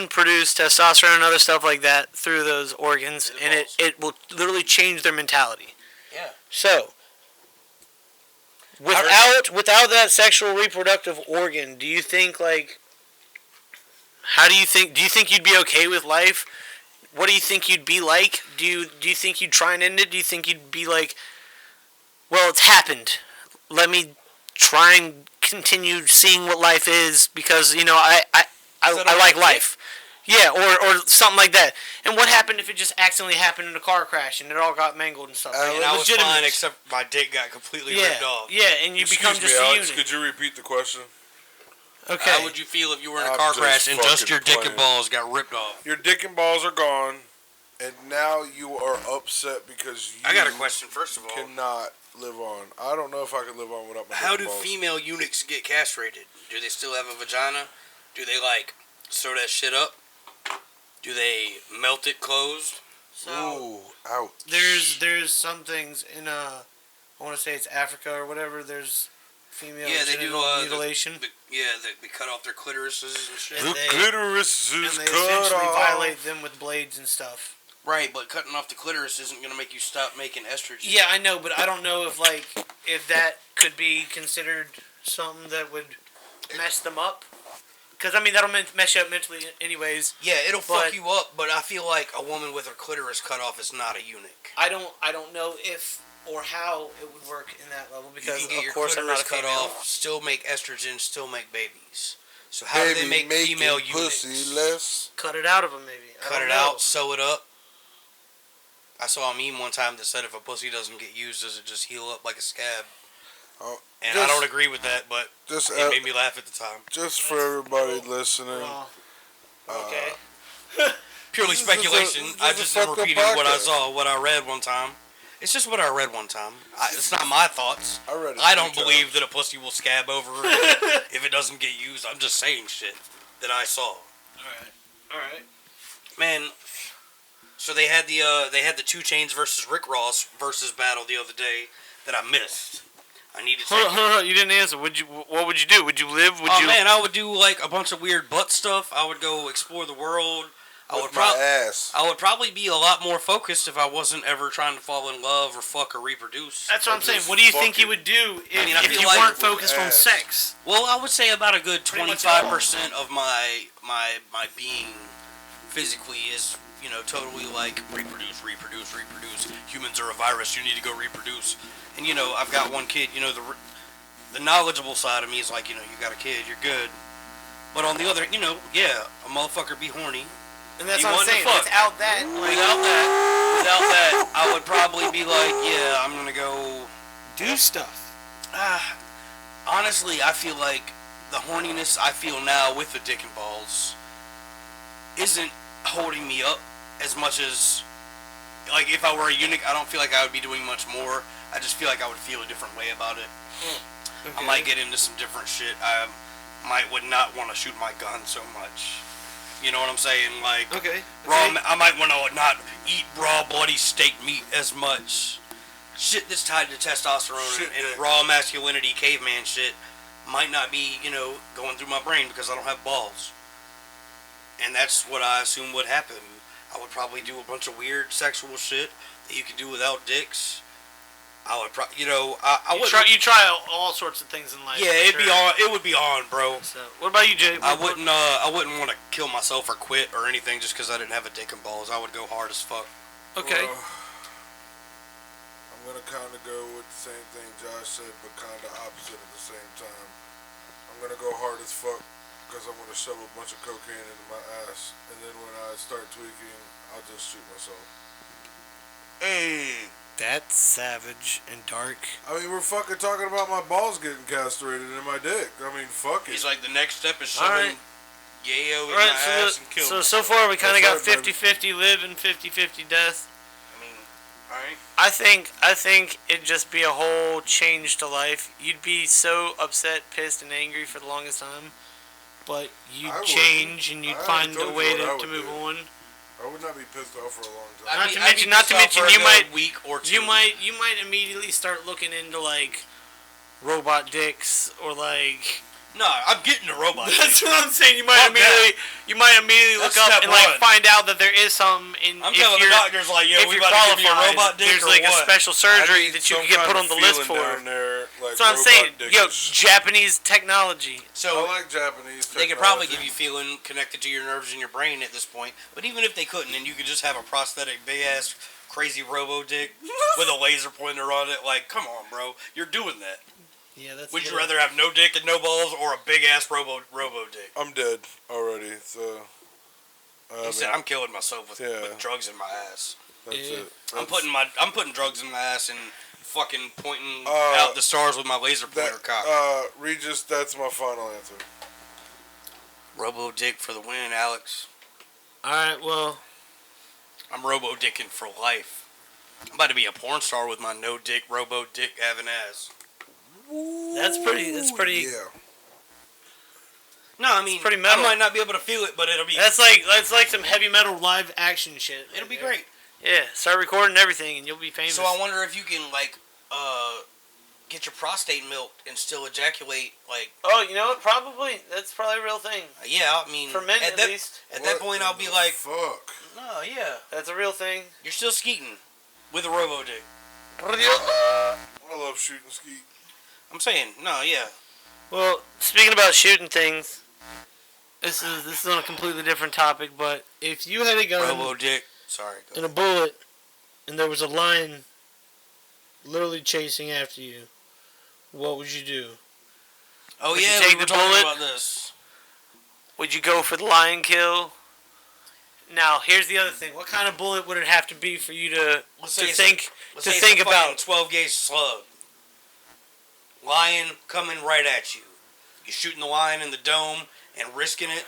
produce testosterone and other stuff like that through those organs, and it will literally change their mentality. Yeah. So without that sexual reproductive organ, do you think do you think you'd be okay with life? What do you think you'd be like? Do you think you'd try and end it? Do you think you'd be like, well, it's happened. Let me try and continue seeing what life is because, I like life. Yeah, or something like that. And what happened if it just accidentally happened in a car crash and it all got mangled and stuff? And I was fine except my dick got completely ripped off. Yeah, and you become just a unit. Could you repeat the question? Okay. How would you feel if you were in a car crash and just your dick and balls got ripped off? Your dick and balls are gone, and now you are upset because you... I got a question, first of all. ...cannot live on. I don't know if I could live on without my dick How and do balls. female eunuchs get castrated? Do they still have a vagina? Do they, sew that shit up? Do they melt it closed? So Ooh, ouch. there's some things in I want to say it's Africa or whatever. There's female genital mutilation. They cut off their clitorises and shit. And The clitoris is and they cut essentially off. violate them with blades and stuff. Right, but cutting off the clitoris isn't going to make you stop making estrogen. Yeah, I know, but I don't know if that could be considered something that would mess them up. Because, I mean, that'll mess you up mentally anyways. Yeah, it'll fuck you up, but I feel like a woman with her clitoris cut off is not a eunuch. I don't know if or how it would work in that level because, you can get of course, your I'm not a clitoris female. cut off, still make estrogen, still make babies. So how do they make female eunuchs? Pussy less. Cut it out of them, maybe. Cut it out, sew it up. I saw a meme one time that said if a pussy doesn't get used, does it just heal up like a scab? Oh, and I don't agree with that, but it made me laugh at the time. Just for everybody listening. Okay. Purely speculation. I just repeated what I saw, what I read one time. It's just what I read one time. It's not my thoughts. I don't believe that a pussy will scab over if it doesn't get used. I'm just saying shit that I saw. Alright. Man, so they had the 2 Chainz versus Rick Ross versus battle the other day that I missed. I needed to. Hold on, you didn't answer. What would you do? Would you live? Man, I would do like a bunch of weird butt stuff. I would go explore the world. I would probably be a lot more focused if I wasn't ever trying to fall in love or fuck or reproduce. That's what I'm saying. What do you think you would do if you weren't focused on sex? Well, I would say about a good 25% of my being physically is, totally like reproduce. Humans are a virus. You need to go reproduce. And I've got one kid. The knowledgeable side of me is like, you got a kid, you're good. But on the other, a motherfucker be horny. And that's what I'm saying. Without that, I would probably be like, yeah, I'm gonna go do stuff. Honestly, I feel like the horniness I feel now with the dick and balls isn't holding me up as much as, like, if I were a eunuch, I don't feel like I would be doing much more. I just feel like I would feel a different way about it. Okay. I might get into some different shit. I would not want to shoot my gun so much. You know what I'm saying? Like, I might want to not eat raw bloody steak meat as much. Shit that's tied to testosterone and raw masculinity, caveman shit, might not be, going through my brain because I don't have balls. And that's what I assume would happen. I would probably do a bunch of weird sexual shit that you could do without dicks. I would probably, you try all sorts of things in life. Yeah, it would be on, bro. So, what about you, Jay? I wouldn't want to kill myself or quit or anything just because I didn't have a dick and balls. I would go hard as fuck. Okay. I'm gonna kind of go with the same thing Josh said, but kind of opposite at the same time. I'm gonna go hard as fuck because I'm gonna shove a bunch of cocaine into my ass, and then when I start tweaking, I'll just shoot myself. Hey. That's savage and dark. I mean, we're fucking talking about my balls getting castrated in my dick. I mean, fuck it. He's like, the next step is shoving yayo in my ass and killing. So far we kind of got 50-50 live and 50-50 death. I mean, alright. I think it'd just be a whole change to life. You'd be so upset, pissed, and angry for the longest time. But you'd change and you'd find a way to move on. I would not be pissed off for a long time. Not to mention, you might week or two. You might immediately start looking into like robot dicks or like. No, I'm getting a robot. That's what I'm saying. You might immediately look up and like find out that there is some in. I'm telling the doctors like, yo, we about to give you a robot dick. There's like a special surgery that you can get put on the list for. That's what I'm saying. Yo, Japanese technology. So I like Japanese technology. They could probably give you feeling connected to your nerves in your brain at this point. But even if they couldn't, and you could just have a prosthetic big ass crazy robo dick with a laser pointer on it, like, come on, bro, you're doing that. Yeah, that's. Would you rather have no dick and no balls, or a big ass robo dick? I'm dead already, so. He said I'm killing myself with drugs in my ass. That's it. I'm putting drugs in my ass and fucking pointing out the stars with my laser pointer cock. Regis, that's my final answer. Robo dick for the win, Alex. All right, well, I'm robo dicking for life. I'm about to be a porn star with my no dick robo dick having ass. That's pretty. Yeah. No, I mean, pretty metal. I might not be able to feel it, but it'll be. That's like some heavy metal live action shit. It'll be great. Yeah, start recording everything, and you'll be famous. So I wonder if you can get your prostate milked and still ejaculate like. Oh, you know what? Probably that's probably a real thing. Yeah, I mean, for men at least. At that point, I'll be like, fuck. no, yeah, That's a real thing. you're still skeeting with a robo dick. I love shooting skeet. I'm saying, no, yeah. Well, speaking about shooting things, this is on a completely different topic. But if you had a gun Robo dick. Sorry. and a bullet, and there was a lion literally chasing after you, what would you do? Oh Would you yeah, take we were the talking bullet? about this. Would you go for the lion kill? Now, here's the other thing. What kind of bullet would it have to be for you to think about? 12 gauge slug. Lion coming right at you. You shooting the lion in the dome and risking it,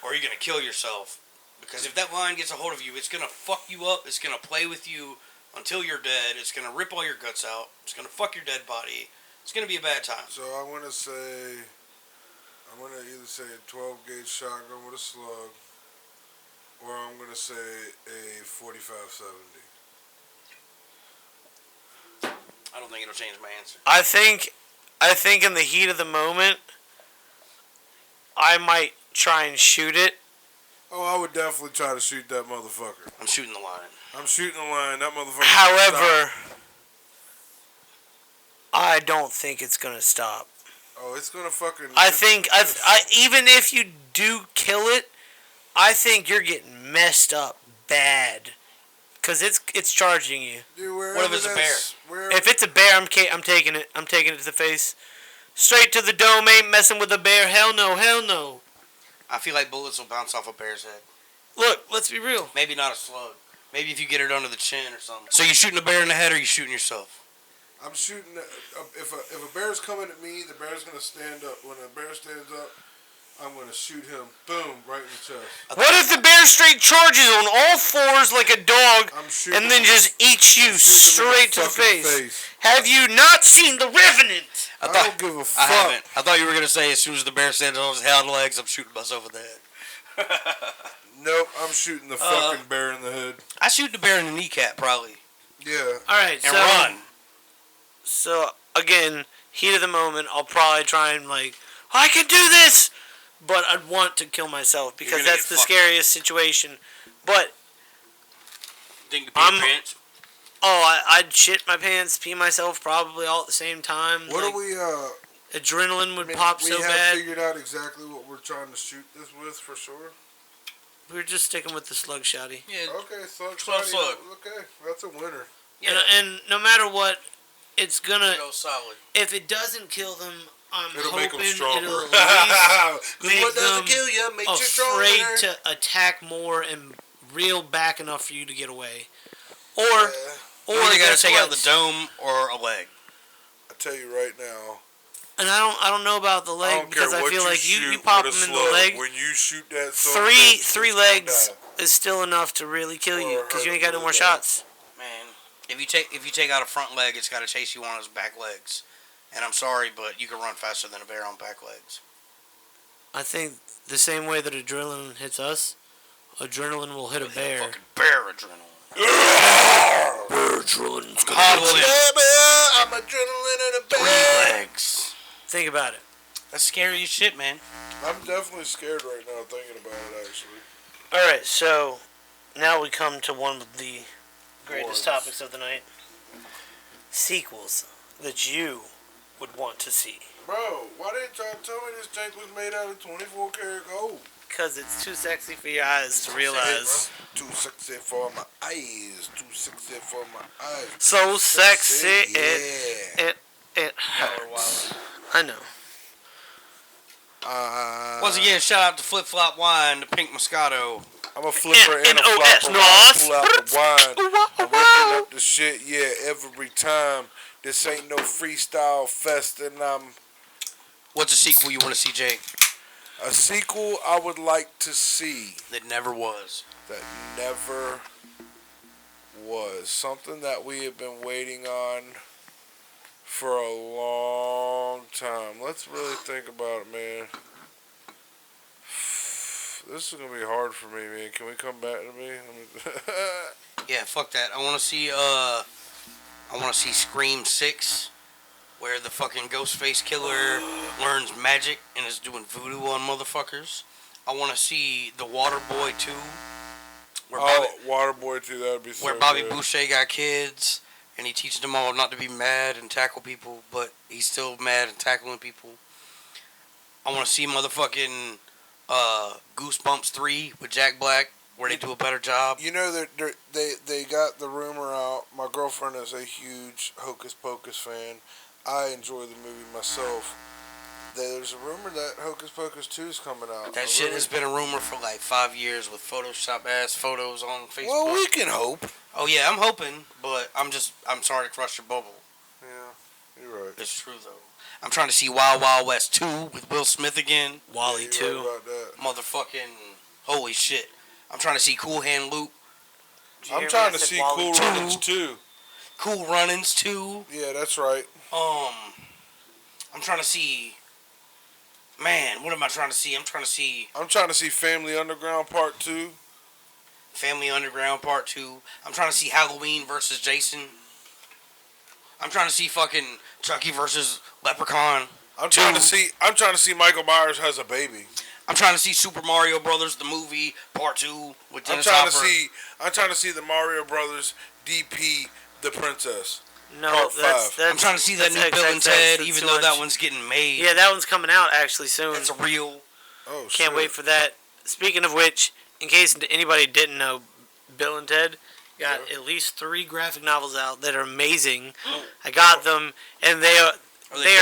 or are you gonna kill yourself? Because if that lion gets a hold of you, it's gonna fuck you up. It's gonna play with you until you're dead. It's gonna rip all your guts out. It's gonna fuck your dead body. It's gonna be a bad time. So I'm gonna either say a 12 gauge shotgun with a slug, or I'm gonna say a 45-70. I don't think it'll change my answer. I think in the heat of the moment, I might try and shoot it. Oh, I would definitely try to shoot that motherfucker. I'm shooting the lion. I'm shooting the lion. That motherfucker. However, I don't think it's gonna stop. Oh, it's gonna fucking. I think even if you do kill it, I think you're getting messed up bad, cause it's charging you. Dude, what if it's a bear? If it's a bear, I'm taking it. I'm taking it to the face, straight to the dome. Ain't messing with a bear. Hell no. Hell no. I feel like bullets will bounce off a bear's head. Look, let's be real. Maybe not a slug. Maybe if you get it under the chin or something. So you shooting a bear in the head, or you shooting yourself? I'm shooting. If a bear's coming at me, the bear's gonna stand up. When a bear stands up, I'm gonna shoot him. Boom, right in the chest. What if the bear straight charges on all fours like a dog, and then just eats you straight to the face? Have you not seen The Revenant? I don't give a fuck. I haven't. I thought you were gonna say as soon as the bear stands on his hind legs, I'm shooting myself in the head. Nope, I'm shooting the fucking bear in the head. I shoot the bear in the kneecap, probably. Yeah. All right, and run. So again, heat of the moment, I'll probably try and I can do this, but I'd want to kill myself because that's the scariest situation. But Think you pee your pants? Oh, I'd shit my pants, pee myself probably all at the same time. What are we? Adrenaline would pop so bad. We have figured out exactly what we're trying to shoot this with for sure. We're just sticking with the slug shotty. Yeah. Okay, slug. Okay, that's a winner. Yeah. And no matter what, it's gonna. Solid. If it doesn't kill them, It'll hoping make them stronger. it'll at least make what doesn't them kill you makes you stronger. afraid to attack more and reel back enough for you to get away. Or you gotta take out the dome or a leg. I tell you right now. And I don't know about the leg because I feel like you pop them in the leg. When you shoot that, three legs is still enough to really kill you because you ain't got no more shots. Man, if you take out a front leg, it's gotta chase you on his back legs. And I'm sorry, but you can run faster than a bear on back legs. I think the same way that adrenaline hits us, adrenaline will hit a bear. Fucking bear adrenaline. Bear adrenaline's gonna I'm adrenaline in a bear. 3 legs. Think about it. That's scary as shit, man. I'm definitely scared right now thinking about it, actually. Alright, so now we come to one of the greatest topics of the night. Sequels that you would want to see. Bro, why didn't y'all tell me this tank was made out of 24 karat gold? Because it's too sexy for your eyes to realize. Too sexy for my eyes. Too sexy for my eyes. So sexy, yeah. it hurts. I know. Once again, shout out to Flip Flop Wine, the Pink Moscato. I'm a flipper and a NOS, flopper. I pull out the wine. I'm whipping up the shit, yeah, every time. This ain't no freestyle fest, and What's a sequel you want to see, Jake? A sequel I would like to see. That never was. That never was. Something that we have been waiting on for a long time. Let's really think about it, man. This is gonna be hard for me, man. Can we come back to me? Yeah, fuck that. I want to see Scream 6, where the fucking Ghostface killer learns magic and is doing voodoo on motherfuckers. I want to see The Waterboy 2, where Waterboy 2, that would be so where Bobby good. Boucher got kids and he teaches them all not to be mad and tackle people, but he's still mad and tackling people. I want to see motherfucking Goosebumps 3 with Jack Black, where they do a better job. You know, they got the rumor out. My girlfriend is a huge Hocus Pocus fan. I enjoy the movie myself. There's a rumor that Hocus Pocus 2 is coming out. That shit has been a rumor for like 5 years with Photoshop ass photos on Facebook. Well, we can hope. Oh yeah, I'm hoping, but I'm sorry to crush your bubble. Yeah, you're right. It's true though. I'm trying to see Wild Wild West 2 with Will Smith again. Wally Yeah, 2. right about that. Motherfucking holy shit. I'm trying to see Cool Hand Luke. I'm trying to see Cool Runnings 2. Cool Runnings 2. Yeah, that's right. I'm trying to see. Man, what am I trying to see? I'm trying to see Family Underground Part 2. Family Underground Part 2. I'm trying to see Halloween versus Jason. I'm trying to see fucking Chucky versus Leprechaun. I'm trying to see Michael Myers has a baby. I'm trying to see Super Mario Brothers the movie Part 2 with Dennis I'm Hopper. trying to see the Mario Brothers DP the Princess. No, Part that's I'm trying to see that new Bill and Ted, even though that one's getting made. Yeah, that one's coming out actually soon. It's a real. Oh, Can't wait for that. Speaking of which, in case anybody didn't know, Bill and Ted got at least 3 graphic novels out that are amazing. I got them, and they are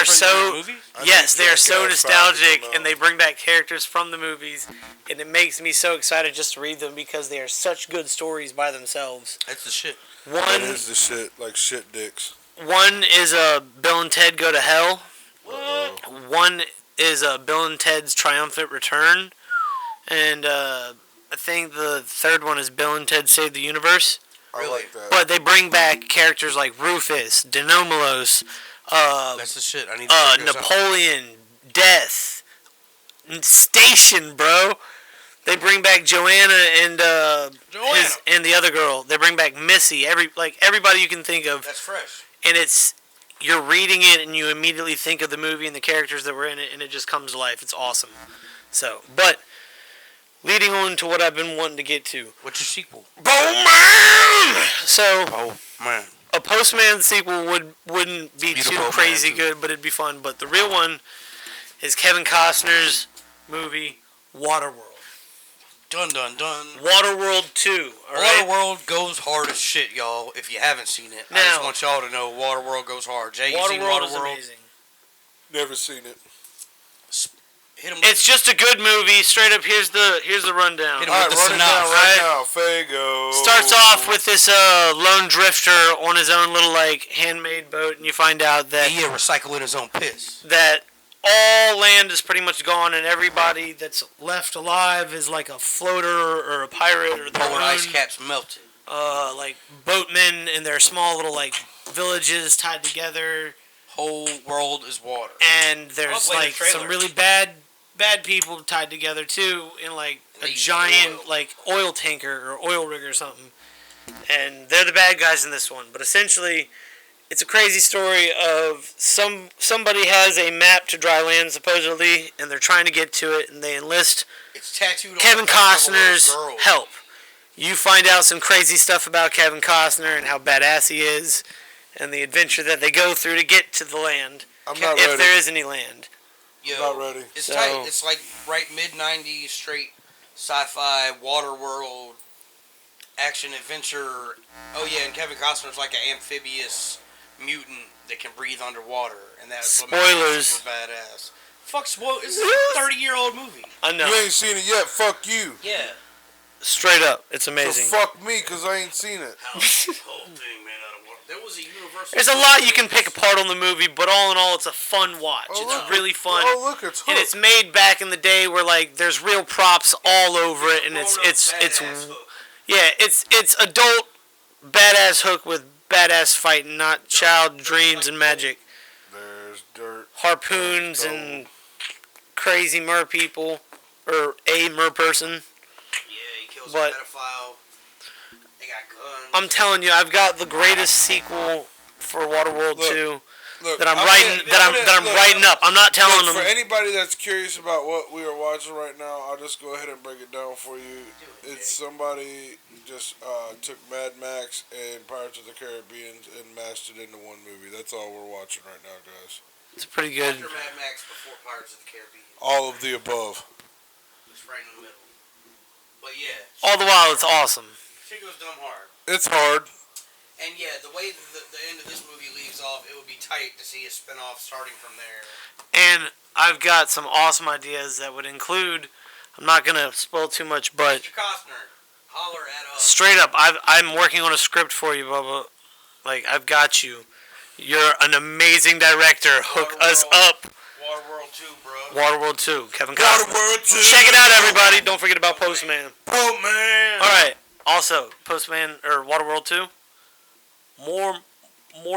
so yes, they are so nostalgic, and they bring back characters from the movies, and it makes me so excited just to read them because they are such good stories by themselves. That's the shit. That is the shit, like shit dicks. One is Bill and Ted Go to Hell. One is Bill and Ted's Triumphant Return, and I think the third one is Bill and Ted Save the Universe. I like that. But they bring back characters like Rufus, Denomos, that's the shit. I need to check this Napoleon, Death, Station, bro. They bring back Joanna and and the other girl. They bring back Missy. Everybody you can think of. That's fresh. And you're reading it and you immediately think of the movie and the characters that were in it, and it just comes to life. It's awesome. So, but leading on to what I've been wanting to get to. What's your sequel? Bowman! So, Oh man. a Postman sequel wouldn't be too crazy good, but it'd be fun. But the real one is Kevin Costner's movie Waterworld. Dun dun dun. Waterworld 2. All right? Waterworld goes hard as shit, y'all. If you haven't seen it, I just want y'all to know Waterworld goes hard. Jay, you seen Waterworld is Waterworld? amazing. Never seen it. Hit him. It's just a good movie. Straight up, here's the rundown. Hit 'em Alright, with the run it down synopsis. right now. Fago. Starts off with this lone drifter on his own little handmade boat, and you find out that He recycling his own piss. that all land is pretty much gone, and everybody that's left alive is like a floater or a pirate or their Polar own, ice caps melted. like boatmen in their small little villages tied together, Whole world is water. and there's play the some trailer. really bad people tied together too in a They use giant oil. oil tanker or oil rig or something, and they're the bad guys in this one. But essentially, it's a crazy story of somebody has a map to dry land supposedly, and they're trying to get to it, and they enlist It's tattooed on Kevin the back of a little Costner's girl. help. You find out some crazy stuff about Kevin Costner and how badass he is, and the adventure that they go through to get to the land, I'm not if ready. there is any land. Yo, Not ready. It's So- tight. It's like right mid-90s straight sci-fi Waterworld action adventure. Oh yeah, and Kevin Costner's like an amphibious mutant that can breathe underwater, and that's what makes Spoilers. it super badass. Fuck spoil. It's a 30-year-old movie. I know. You ain't seen it yet. Fuck you. Yeah. Straight up, it's So amazing. fuck me, cause I ain't seen it. How the whole thing, man, out of water. There was a universal. There's a lot you can pick apart on the movie, but all in all, it's a fun watch. Oh, It's look. really fun. Oh look, it's And Hook. it's made back in the day where there's real props all over it, and it's Badass hook. yeah, it's adult badass Hook with badass fighting, not child dreams and magic, There's dirt. harpoons and crazy mer people. or a mer person. Yeah, he kills But a pedophile. They got guns. I'm telling you, I've got the greatest sequel for Waterworld 2 Look, that I'm writing up. I'm not telling them. For anybody that's curious about what we are watching right now, I'll just go ahead and break it down for you. It's somebody just took Mad Max and Pirates of the Caribbean and mashed it into one movie. That's all we're watching right now, guys. It's pretty good. After Mad Max, before Pirates of the Caribbean. All of the above. It's right in the middle. But yeah. All the while, it's awesome. Shit goes dumb hard. It's hard. And yeah, the way the end of this movie leaves off, it would be tight to see a spin-off starting from there. And I've got some awesome ideas that would include, I'm not going to spoil too much, but Mr. Costner, holler at us. Straight up, I'm working on a script for you, Bubba. Like, I've got you. You're an amazing director. Hook us up. Waterworld 2, bro. Waterworld 2, Kevin Costner. Waterworld 2. Check it out, everybody. Don't forget about Postman. Postman. All right. Also, Postman or Waterworld 2. More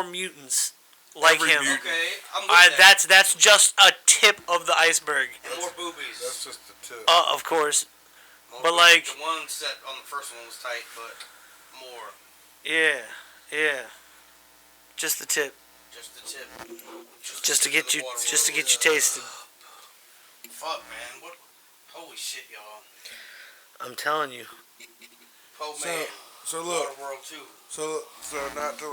mutants like him. Okay, I'm with that. That's just a tip of the iceberg. And more boobies. That's just the tip. Of course. More But boobies. like, the one set on the first one was tight, but more. yeah. Just the tip. Just the tip. Just to get you tasted. Fuck, man. What? Holy shit, y'all. I'm telling you. Postman. So look. Waterworld 2. So not to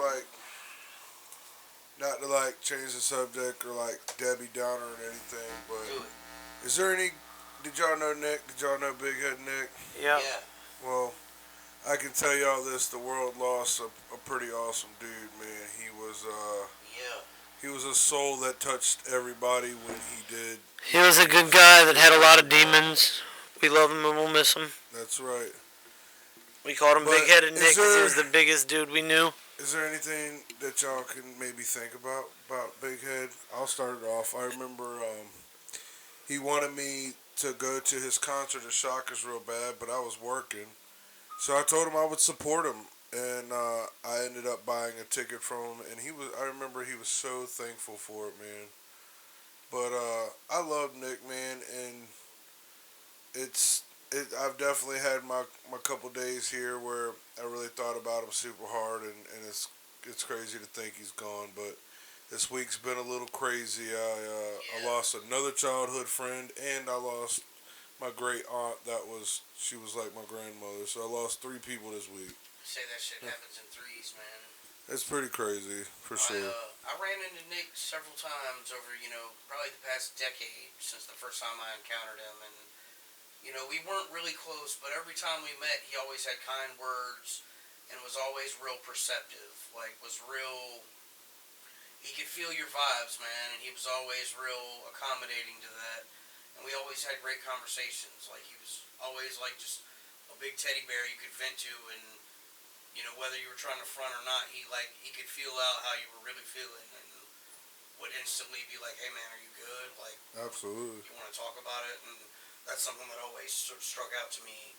like change the subject or like Debbie Downer or anything, but Do it. is there any? Did y'all know Nick? Did y'all know Big Head Nick? Yep. Yeah. Well, I can tell y'all this: the world lost a pretty awesome dude, man. He was a soul that touched everybody when he did. He was a good guy that had a lot of demons. We love him and we'll miss him. That's right. We called him But Big Headed Nick because he there- was the biggest dude we knew. Is there anything that y'all can maybe think about Big Head? I'll start it off. I remember he wanted me to go to his concert at Shockers real bad, but I was working. So I told him I would support him, and I ended up buying a ticket from him. And I remember he was so thankful for it, man. But I love Nick, man, and I've definitely had my couple days here where I really thought about him super hard, and it's crazy to think he's gone. But this week's been a little crazy. I lost another childhood friend, and I lost my great aunt. She was like my grandmother. So I lost 3 people this week. Say that shit happens in threes, man. It's pretty crazy, for sure. I ran into Nick several times over, probably the past decade since the first time I encountered him, and we weren't really close, but every time we met, he always had kind words and was always real perceptive. He could feel your vibes, man, and he was always real accommodating to that. And we always had great conversations. Like, he was always like just a big teddy bear you could vent to, and, whether you were trying to front or not, he could feel out how you were really feeling and would instantly be like, hey, man, are you good? Like, Absolutely. you want to talk about it? And that's something that always sort of struck out to me.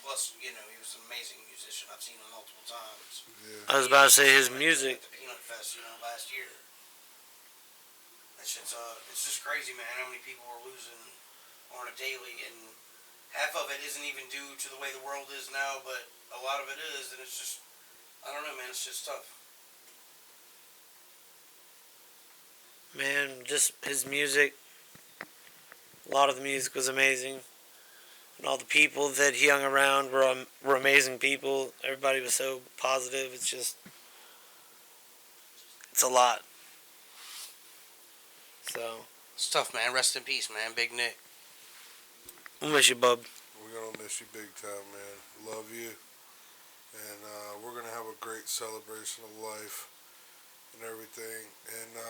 Plus, he was an amazing musician. I've seen him multiple times. Yeah. I was about to say his music. At the Peanut Fest, last year. That shit's, it's just crazy, man, how many people are losing on a daily, and half of it isn't even due to the way the world is now, but a lot of it is, and it's just, I don't know, man, it's just tough. Man, just his music. A lot of the music was amazing. And all the people that he hung around were amazing people. Everybody was so positive. It's a lot. So. It's tough, man. Rest in peace, man. Big Nick. We'll miss you, bub. We're going to miss you big time, man. Love you. And we're going to have a great celebration of life and everything. And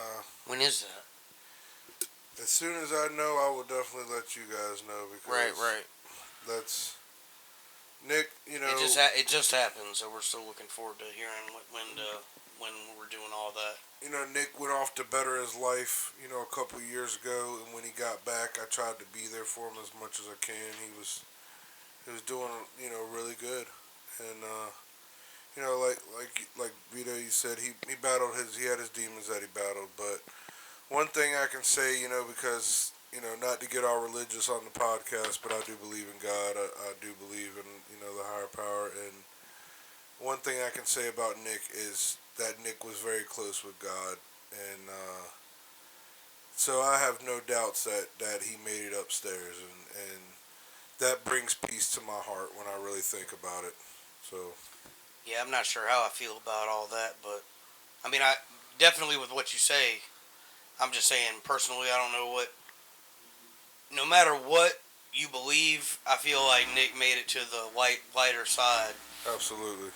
when is that? As soon as I know, I will definitely let you guys know, because right. That's Nick. It just happened, so we're still looking forward to hearing when we're doing all that. Nick went off to better his life, a couple of years ago, and when he got back, I tried to be there for him as much as I can. He was doing, really good, and like Vito, you said, he battled he had his demons that he battled, but one thing I can say, because not to get all religious on the podcast, but I do believe in God. I do believe in, the higher power. And one thing I can say about Nick is that Nick was very close with God. And so I have no doubts that he made it upstairs. And that brings peace to my heart when I really think about it. So. Yeah, I'm not sure how I feel about all that, but I mean, I definitely with what you say. I'm just saying personally, I don't know what. No matter what you believe, I feel like Nick made it to the lighter side. Absolutely.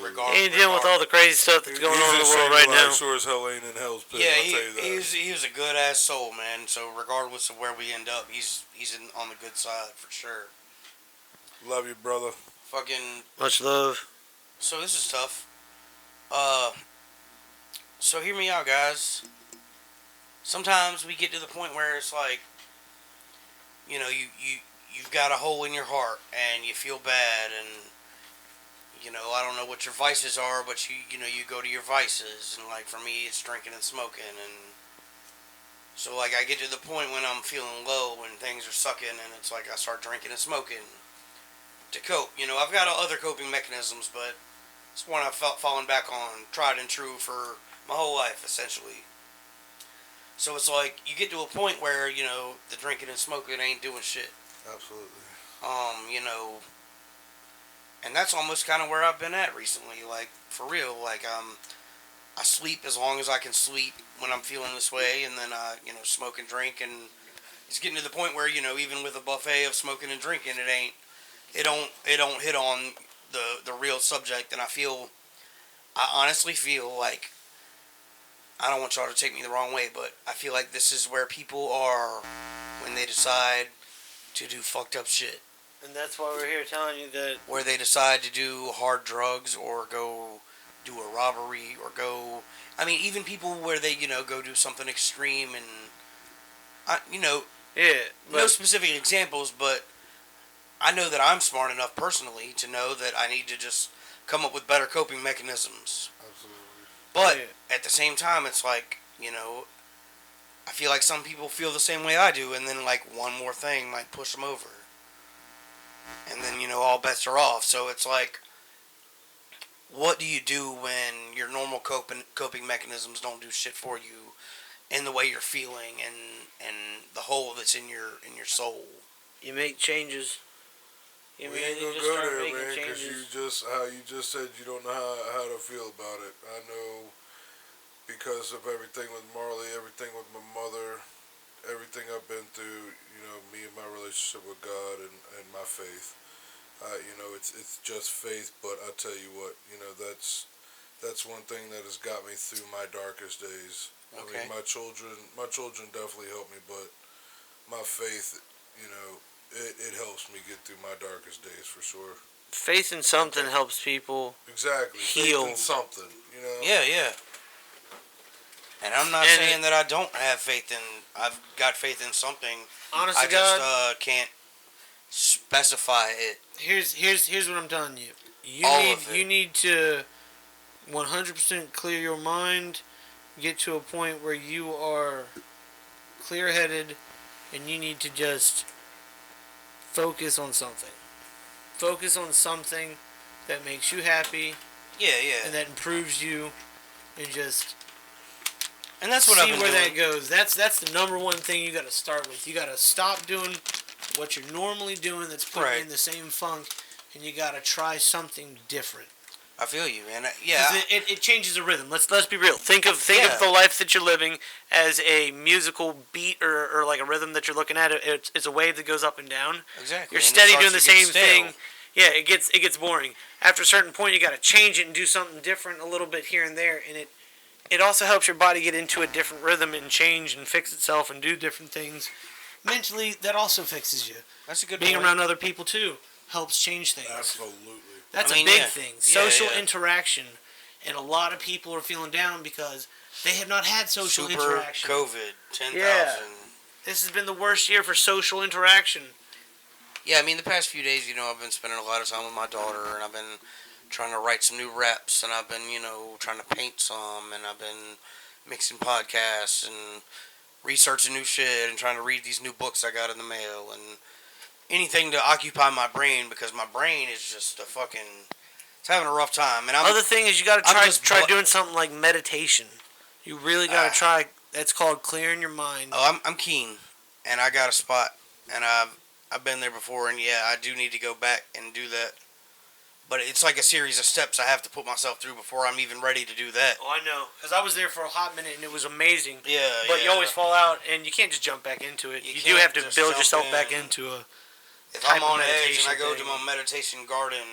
Regardless. He ain't dealing with all the crazy stuff that's going on in the world right now. Sure as hell ain't in hell's pit. Yeah, I'll tell you that. he was a good ass soul, man. So regardless of where we end up, he's on the good side for sure. Love you, brother. Fucking much love. So this is tough. So hear me out, guys. Sometimes we get to the point where it's like, you've got a hole in your heart and you feel bad, and I don't know what your vices are, but you go to your vices, and like for me it's drinking and smoking, and so like I get to the point when I'm feeling low and things are sucking, and it's like I start drinking and smoking to cope. I've got other coping mechanisms, but it's one I've fallen back on, tried and true for my whole life essentially. So it's like you get to a point where the drinking and smoking ain't doing shit. Absolutely. And that's almost kind of where I've been at recently. Like for real. Like I sleep as long as I can sleep when I'm feeling this way, and then I smoke and drink, and it's getting to the point where even with a buffet of smoking and drinking, it don't hit on the real subject, and I honestly feel like. I don't want y'all to take me the wrong way, but I feel like this is where people are when they decide to do fucked up shit. And that's why we're here telling you that. Where they decide to do hard drugs or go do a robbery or go... I mean, even people where they, go do something extreme and... Yeah. No specific examples, but I know that I'm smart enough personally to know that I need to just come up with better coping mechanisms. But at the same time, it's like, I feel like some people feel the same way I do, and then like one more thing might push them over. And then, all bets are off. So it's like, what do you do when your normal coping mechanisms don't do shit for you in the way you're feeling and the hole that's in your soul? You make changes. We ain't gonna go there, man, because how you just said you don't know how to feel about it. I know because of everything with Marley, everything with my mother, everything I've been through, me and my relationship with God and my faith. It's just faith, but I tell you what, that's one thing that has got me through my darkest days. Okay. I mean, my children definitely helped me, but my faith, it helps me get through my darkest days for sure. Faith in something helps people heal. Faith in something, Yeah. And I'm not saying that I don't have faith in... I've got faith in something. Honest to God, I just can't specify it. Here's what I'm telling you. You need to 100% clear your mind, get to a point where you are clear-headed, and you need to just focus on something. Focus on something that makes you happy. Yeah. And that improves you, and just... And that's what I've been see where doing. that goes. That's the number one thing you got to start with. You got to stop doing what you're normally doing that's putting you in the same funk, and you got to try something different. I feel you, man. Yeah. It changes the rhythm. Let's be real. Think of the life that you're living as a musical beat or like a rhythm that you're looking at. It's a wave that goes up and down. Exactly. You're steady doing the same thing. Yeah, it gets boring. After a certain point, you got to change it and do something different a little bit here and there, and it also helps your body get into a different rhythm and change and fix itself and do different things. Mentally, that also fixes you. That's a good Being point. around other people, too, helps change things. Absolutely. That's a big thing. Social interaction. And a lot of people are feeling down because they have not had social interaction. COVID, 10,000. Yeah. This has been the worst year for social interaction. Yeah, I mean, the past few days, I've been spending a lot of time with my daughter, and I've been trying to write some new reps, and I've been, trying to paint some, and I've been mixing podcasts and researching new shit and trying to read these new books I got in the mail and anything to occupy my brain because my brain is just it's having a rough time. And other thing is you gotta try doing something like meditation. You really gotta try. That's called clearing your mind. Oh, I'm keen, and I got a spot, and I've been there before, and yeah, I do need to go back and do that. But it's like a series of steps I have to put myself through before I'm even ready to do that. Oh, I know. Because I was there for a hot minute and it was amazing. Yeah, But you always fall out and you can't just jump back into it. You do have to build yourself back into a If I'm on edge and I go to my meditation garden,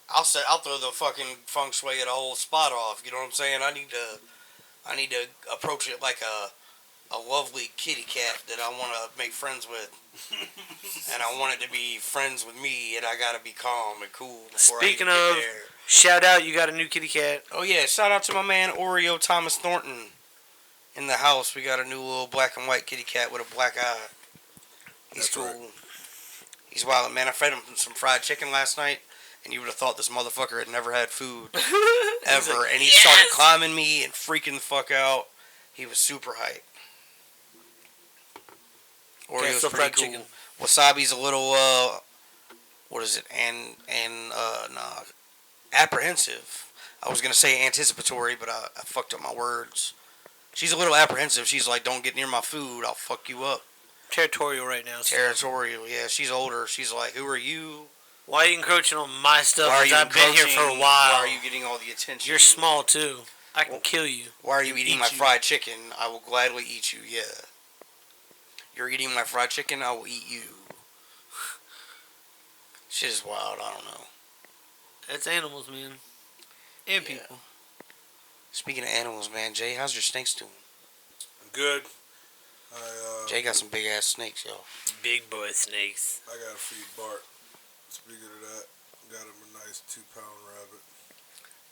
I'll throw the fucking feng shui of the whole spot off. You know what I'm saying? I need to approach it like a lovely kitty cat that I want to make friends with. And I want it to be friends with me, and I gotta be calm and cool before Speaking I even of, get there. Shout out, you got a new kitty cat. Oh yeah, shout out to my man Oreo Thomas Thornton in the house. We got a new little black and white kitty cat with a black eye. He's cool. Right. He's wild, man. I fed him some fried chicken last night, and you would have thought this motherfucker had never had food ever. Like, and he started climbing me and freaking the fuck out. He was super hype. Oreo's pretty cool. Chicken. Wasabi's a little what is it? Apprehensive. I was gonna say anticipatory, but I fucked up my words. She's a little apprehensive. She's like, "Don't get near my food. I'll fuck you up." Territorial right now. Territorial, yeah. She's older. She's like, "Who are you? Why are you encroaching on my stuff? I've been here for a while. Why are you getting all the attention? You're small too. I can kill you. Why are you eating my fried chicken? I will gladly eat you. Yeah. You're eating my fried chicken. I will eat you. Shit is wild. I don't know. That's animals, man. And people. Speaking of animals, man, Jay, how's your snakes doing? Good. Jay got some big ass snakes, yo. Big boy snakes. I gotta feed Bart. Speaking of that, got him a nice 2-pound rabbit.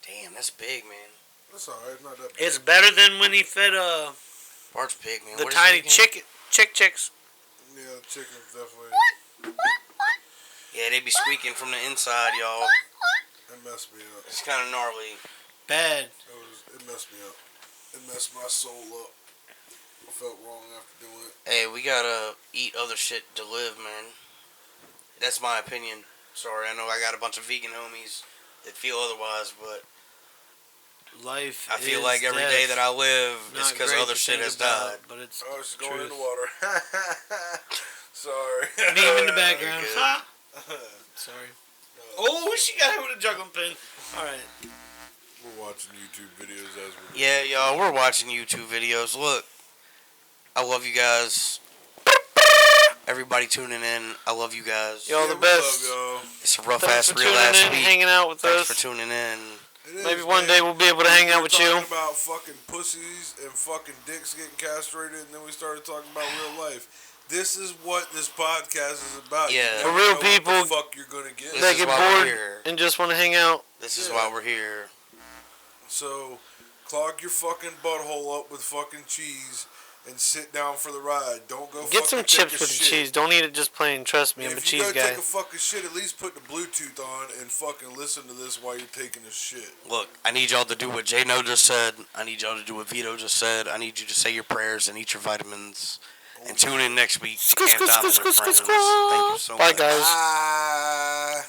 Damn, that's big, man. That's alright, not that big. It's better than when he fed Bart's big, man. The tiny chicks. Yeah, the chickens definitely. Yeah, they be squeaking from the inside, y'all. It messed me up. It's kind of gnarly. Bad. It messed me up. It messed my soul up. I felt wrong after doing it. Hey, we gotta eat other shit to live, man. That's my opinion. Sorry, I know I got a bunch of vegan homies that feel otherwise, but life. I feel like every day that I live is because other shit has died. But it's she's going in the water. Sorry. Meme in the background. Sorry. Oh, she got hit with a juggling pin. All right. We're watching YouTube videos as we're Yeah, y'all, we're watching YouTube videos. Look, I love you guys. Everybody tuning in, I love you guys. Y'all the best. Love y'all. It's a rough ass, real ass week. Hanging out with Thanks us. for tuning in. Maybe one day we'll be able to hang out with you. Talking about fucking pussies and fucking dicks getting castrated, and then we started talking about real life. This is what this podcast is about. Yeah. For real people, what the fuck you're gonna get. They get bored and just want to hang out. This is why we're here. So, clog your fucking butthole up with fucking cheese and sit down for the ride. Don't go. Get some chips with the cheese. Don't eat it just plain. Trust me, I'm a cheese guy. If you go take a fucking shit, at least put the Bluetooth on and fucking listen to this while you're taking a shit. Look, I need y'all to do what J-No just said. I need y'all to do what Vito just said. I need you to say your prayers and eat your vitamins. And tune in next week to Can't Dominate Friends. Thank you so much. Bye, guys. Bye.